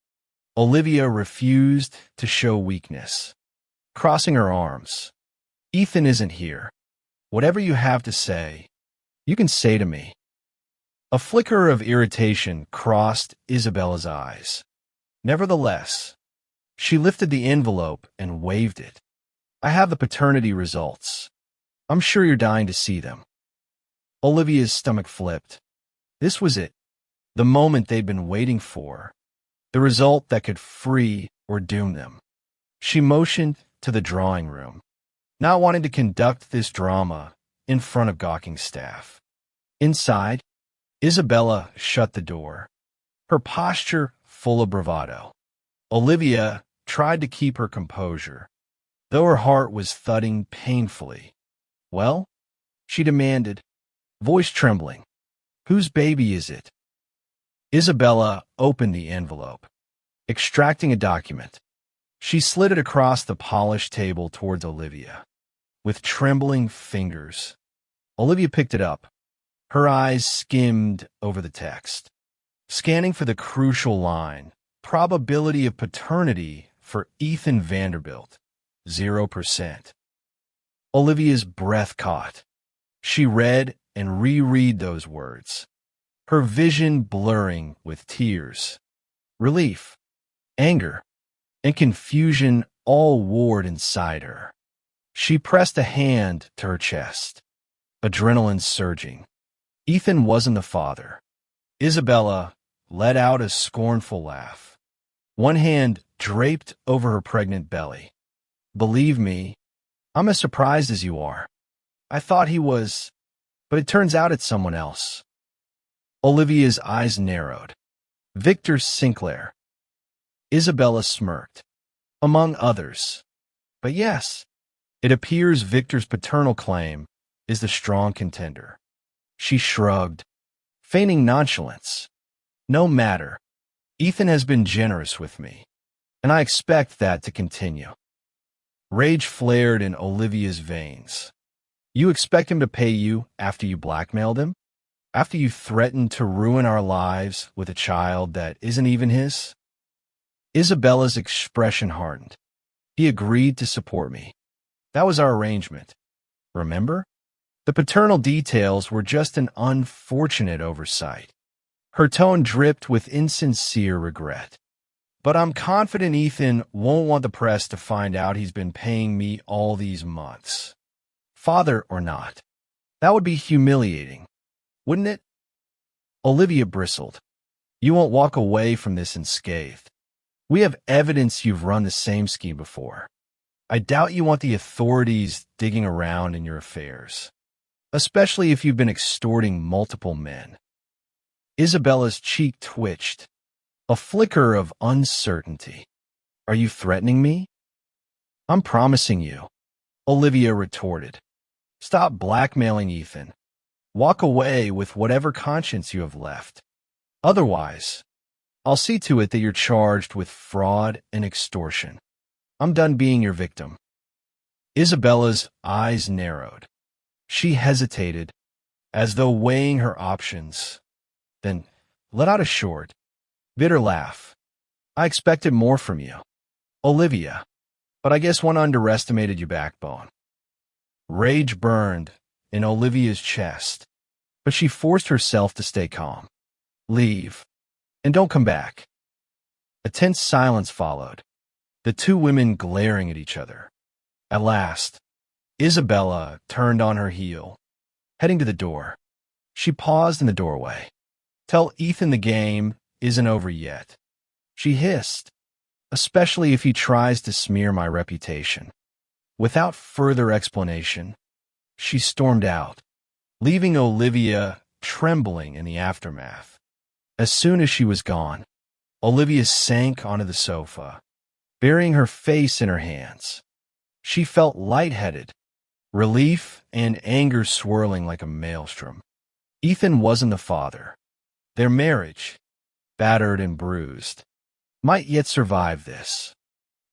Olivia refused to show weakness, crossing her arms. "Ethan isn't here. Whatever you have to say, you can say to me." A flicker of irritation crossed Isabella's eyes. Nevertheless, she lifted the envelope and waved it. "I have the paternity results. I'm sure you're dying to see them." Olivia's stomach flipped. This was it, the moment they'd been waiting for, the result that could free or doom them. She motioned to the drawing room, not wanting to conduct this drama in front of gawking staff. Inside, Isabella shut the door, her posture full of bravado. Olivia tried to keep her composure, though her heart was thudding painfully. "Well?" she demanded, voice trembling. "Whose baby is it?" Isabella opened the envelope, extracting a document. She slid it across the polished table towards Olivia. With trembling fingers, Olivia picked it up. Her eyes skimmed over the text, scanning for the crucial line, "Probability of paternity for Ethan Vanderbilt, 0%. Olivia's breath caught. She read and reread those words, her vision blurring with tears. Relief, anger, and confusion all warred inside her. She pressed a hand to her chest, adrenaline surging. Ethan wasn't the father. Isabella let out a scornful laugh, one hand draped over her pregnant belly. "Believe me, I'm as surprised as you are. I thought he was, but it turns out it's someone else." Olivia's eyes narrowed. "Victor Sinclair." Isabella smirked. "Among others. But yes, it appears Victor's paternal claim is the strong contender." She shrugged, feigning nonchalance. "No matter. Ethan has been generous with me, and I expect that to continue." Rage flared in Olivia's veins. "You expect him to pay you after you blackmailed him? After you threatened to ruin our lives with a child that isn't even his?" Isabella's expression hardened. "He agreed to support me. That was our arrangement. Remember? The paternal details were just an unfortunate oversight." Her tone dripped with insincere regret. "But I'm confident Ethan won't want the press to find out he's been paying me all these months. Father or not. That would be humiliating, wouldn't it?" Olivia bristled. "You won't walk away from this unscathed. We have evidence you've run the same scheme before. I doubt you want the authorities digging around in your affairs, especially if you've been extorting multiple men." Isabella's cheek twitched, a flicker of uncertainty. "Are you threatening me?" "I'm promising you," Olivia retorted. "Stop blackmailing Ethan. Walk away with whatever conscience you have left. Otherwise, I'll see to it that you're charged with fraud and extortion. I'm done being your victim." Isabella's eyes narrowed. She hesitated, as though weighing her options, then let out a short, bitter laugh. "I expected more from you, Olivia, but I guess one underestimated your backbone." Rage burned in Olivia's chest, but she forced herself to stay calm. "Leave, and don't come back." A tense silence followed, the two women glaring at each other. At last, Isabella turned on her heel, heading to the door. She paused in the doorway. "Tell Ethan the game isn't over yet," she hissed, "especially if he tries to smear my reputation." Without further explanation, she stormed out, leaving Olivia trembling in the aftermath. As soon as she was gone, Olivia sank onto the sofa, burying her face in her hands. She felt lightheaded, relief and anger swirling like a maelstrom. Ethan wasn't the father. Their marriage, battered and bruised, might yet survive this.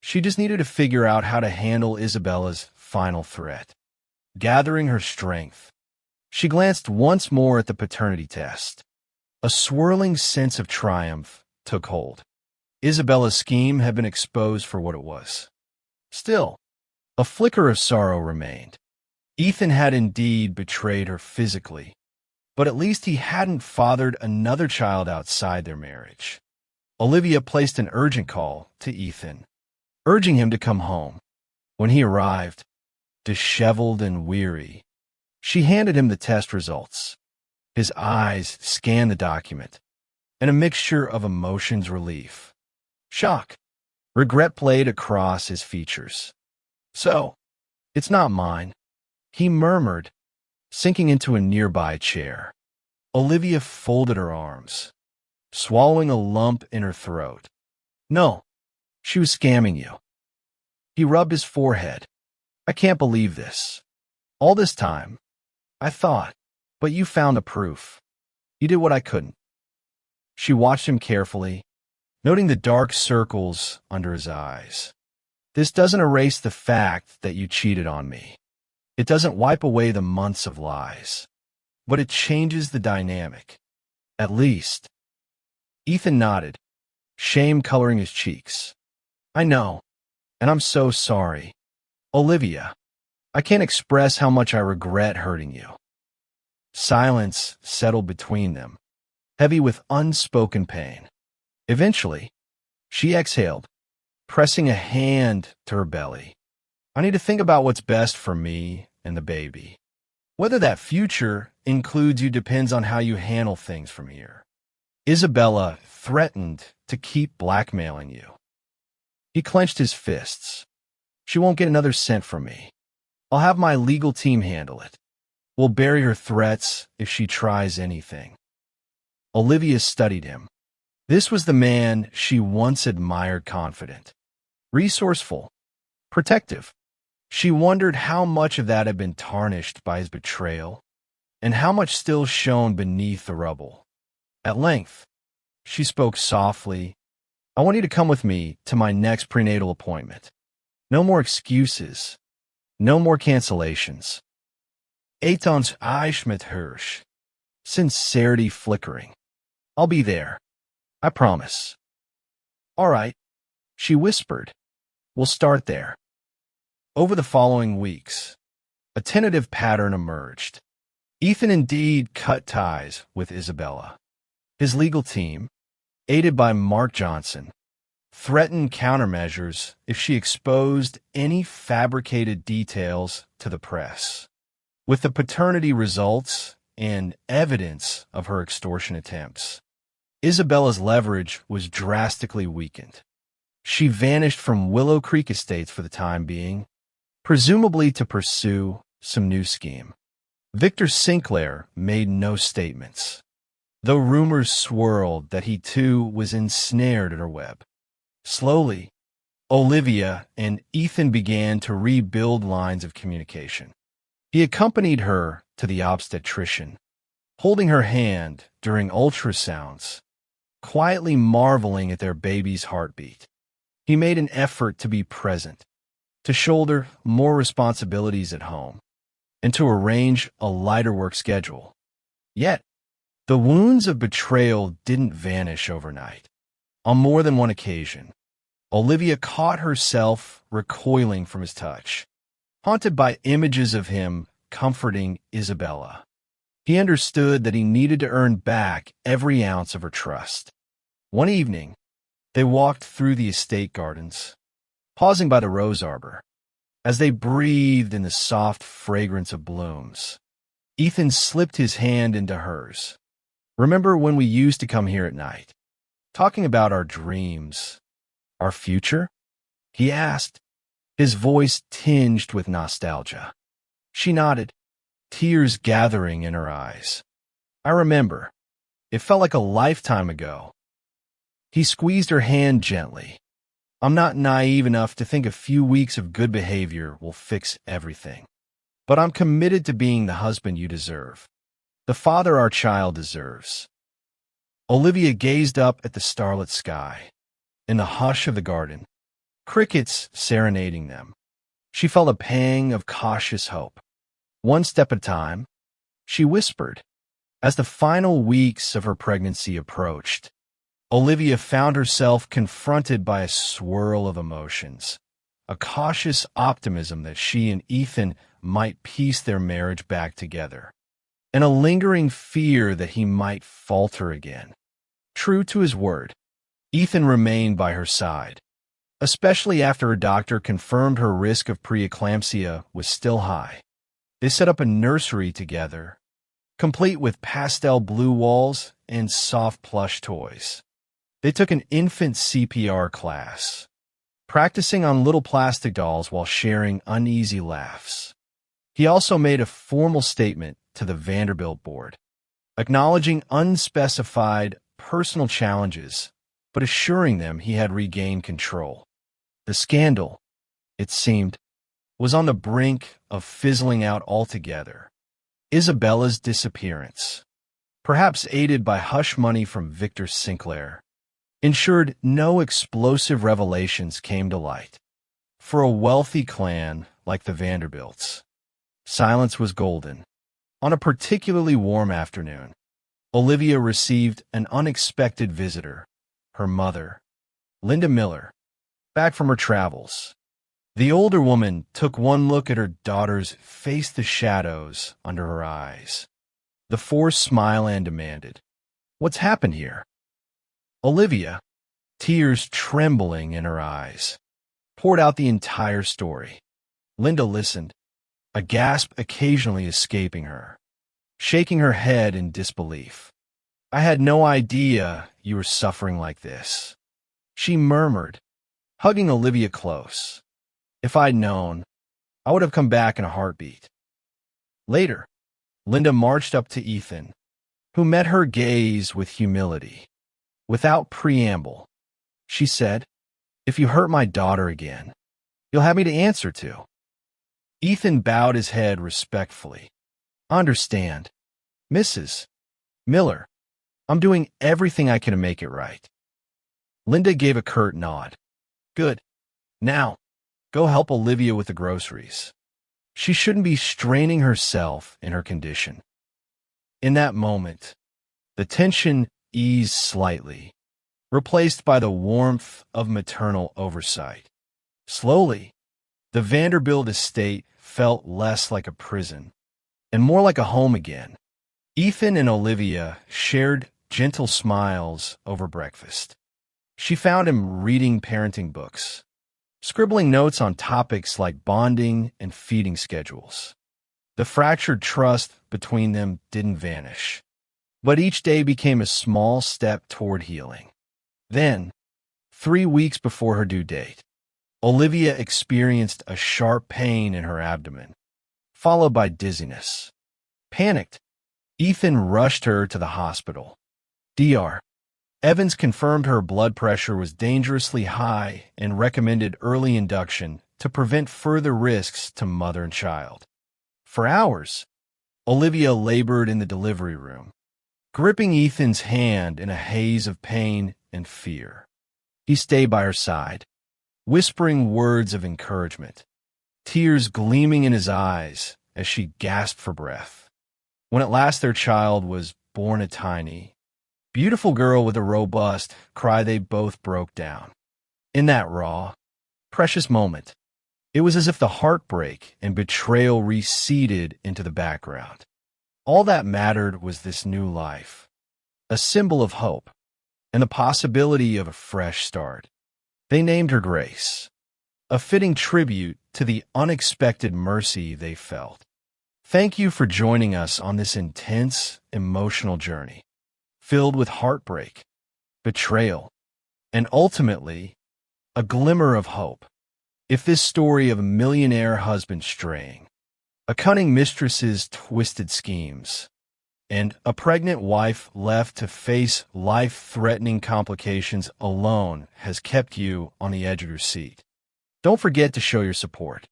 She just needed to figure out how to handle Isabella's final threat. Gathering her strength, she glanced once more at the paternity test. A swirling sense of triumph took hold. Isabella's scheme had been exposed for what it was. Still, a flicker of sorrow remained. Ethan had indeed betrayed her physically, but at least he hadn't fathered another child outside their marriage. Olivia placed an urgent call to Ethan, urging him to come home. When he arrived, disheveled and weary, she handed him the test results. His eyes scanned the document, and a mixture of emotions: relief, shock, regret played across his features. "So, it's not mine," he murmured, sinking into a nearby chair. Olivia folded her arms, swallowing a lump in her throat. "No, she was scamming you." He rubbed his forehead. "I can't believe this. All this time, I thought, but you found the proof. You did what I couldn't." She watched him carefully, noting the dark circles under his eyes. "This doesn't erase the fact that you cheated on me. It doesn't wipe away the months of lies, but it changes the dynamic. At least." Ethan nodded, shame coloring his cheeks. "I know, and I'm so sorry. Olivia, I can't express how much I regret hurting you." Silence settled between them, heavy with unspoken pain. Eventually, she exhaled, pressing a hand to her belly. "I need to think about what's best for me and the baby. Whether that future includes you depends on how you handle things from here. Isabella threatened to keep blackmailing you." He clenched his fists. "She won't get another cent from me. I'll have my legal team handle it. We'll bury her threats if she tries anything." Olivia studied him. This was the man she once admired: confident, resourceful, protective. She wondered how much of that had been tarnished by his betrayal, and how much still shone beneath the rubble. At length, she spoke softly. "I want you to come with me to my next prenatal appointment. No more excuses. No more cancellations." Eitan's eyes met hers, sincerity flickering. "I'll be there. I promise." "All right," she whispered. "We'll start there." Over the following weeks, a tentative pattern emerged. Ethan indeed cut ties with Isabella. His legal team, aided by Mark Johnson, threatened countermeasures if she exposed any fabricated details to the press. With the paternity results and evidence of her extortion attempts, Isabella's leverage was drastically weakened. She vanished from Willow Creek Estates for the time being, presumably to pursue some new scheme. Victor Sinclair made no statements, though rumors swirled that he too was ensnared in her web. Slowly, Olivia and Ethan began to rebuild lines of communication. He accompanied her to the obstetrician, holding her hand during ultrasounds, quietly marveling at their baby's heartbeat. He made an effort to be present, to shoulder more responsibilities at home, and to arrange a lighter work schedule. Yet, the wounds of betrayal didn't vanish overnight. On more than one occasion, Olivia caught herself recoiling from his touch, haunted by images of him comforting Isabella. He understood that he needed to earn back every ounce of her trust. One evening, they walked through the estate gardens, pausing by the rose arbor. As they breathed in the soft fragrance of blooms, Ethan slipped his hand into hers. "Remember when we used to come here at night, talking about our dreams, our future?" he asked, his voice tinged with nostalgia. She nodded. tears gathering in her eyes. I remember. It felt like a lifetime ago. He squeezed her hand gently. I'm not naive enough to think a few weeks of good behavior will fix everything. But I'm committed to being the husband you deserve. The father our child deserves. Olivia gazed up at the starlit sky. In the hush of the garden, crickets serenading them, she felt a pang of cautious hope. One step at a time, she whispered. As the final weeks of her pregnancy approached, Olivia found herself confronted by a swirl of emotions, a cautious optimism that she and Ethan might piece their marriage back together, and a lingering fear that he might falter again. True to his word, Ethan remained by her side, especially after a doctor confirmed her risk of preeclampsia was still high. They set up a nursery together, complete with pastel blue walls and soft plush toys. They took an infant CPR class, practicing on little plastic dolls while sharing uneasy laughs. He also made a formal statement to the Vanderbilt board, acknowledging unspecified personal challenges, but assuring them he had regained control. The scandal, it seemed, was on the brink of fizzling out altogether. Isabella's disappearance, perhaps aided by hush money from Victor Sinclair, ensured no explosive revelations came to light. For a wealthy clan like the Vanderbilts, silence was golden. On a particularly warm afternoon, Olivia received an unexpected visitor, her mother, Linda Miller, back from her travels. The older woman took one look at her daughter's face, the shadows under her eyes. The forced smile and demanded, "What's happened here?" Olivia, tears trembling in her eyes, poured out the entire story. Linda listened, a gasp occasionally escaping her, shaking her head in disbelief. "I had no idea you were suffering like this," she murmured, hugging Olivia close. "If I'd known, I would have come back in a heartbeat." Later, Linda marched up to Ethan, who met her gaze with humility. Without preamble, she said, "If you hurt my daughter again, you'll have me to answer to." Ethan bowed his head respectfully. "I understand. Mrs. Miller, I'm doing everything I can to make it right." Linda gave a curt nod. "Good. Now, go help Olivia with the groceries. She shouldn't be straining herself in her condition." In that moment, the tension eased slightly, replaced by the warmth of maternal oversight. Slowly, the Vanderbilt estate felt less like a prison and more like a home again. Ethan and Olivia shared gentle smiles over breakfast. She found him reading parenting books, scribbling notes on topics like bonding and feeding schedules. The fractured trust between them didn't vanish, but each day became a small step toward healing. Then, 3 weeks before her due date, Olivia experienced a sharp pain in her abdomen, followed by dizziness. Panicked, Ethan rushed her to the hospital. Dr. Evans confirmed her blood pressure was dangerously high and recommended early induction to prevent further risks to mother and child. For hours, Olivia labored in the delivery room, gripping Ethan's hand in a haze of pain and fear. He stayed by her side, whispering words of encouragement, tears gleaming in his eyes as she gasped for breath. When at last their child was born, a tiny, beautiful girl with a robust cry, they both broke down. In that raw, precious moment, it was as if the heartbreak and betrayal receded into the background. All that mattered was this new life, a symbol of hope, and the possibility of a fresh start. They named her Grace, a fitting tribute to the unexpected mercy they felt. Thank you for joining us on this intense, emotional journey, filled with heartbreak, betrayal, and ultimately, a glimmer of hope. If this story of a millionaire husband straying, A cunning mistress's twisted schemes, and a pregnant wife left to face life-threatening complications alone has kept you on the edge of your seat. Don't forget to show your support.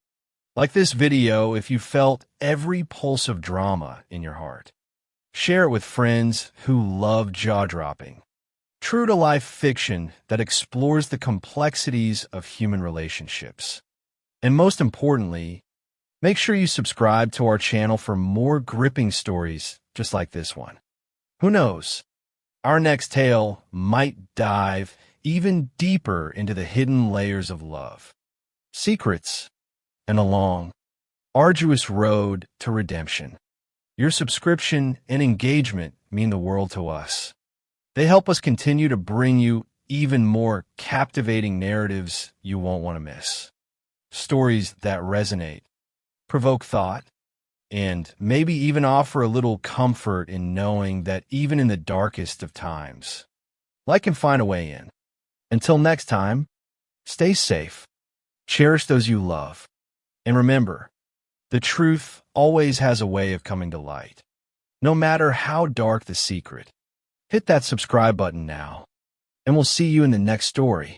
Like this video if you felt every pulse of drama in your heart. Share it with friends who love jaw-dropping, true-to-life fiction that explores the complexities of human relationships. And most importantly, make sure you subscribe to our channel for more gripping stories just like this one. Who knows? Our next tale might dive even deeper into the hidden layers of love, secrets, and a long, arduous road to redemption. Your subscription and engagement mean the world to us. They help us continue to bring you even more captivating narratives you won't want to miss. Stories that resonate, provoke thought, and maybe even offer a little comfort in knowing that even in the darkest of times, light can find a way in. Until next time, stay safe, cherish those you love, and remember, the truth always has a way of coming to light. No matter how dark the secret, hit that subscribe button now, and we'll see you in the next story.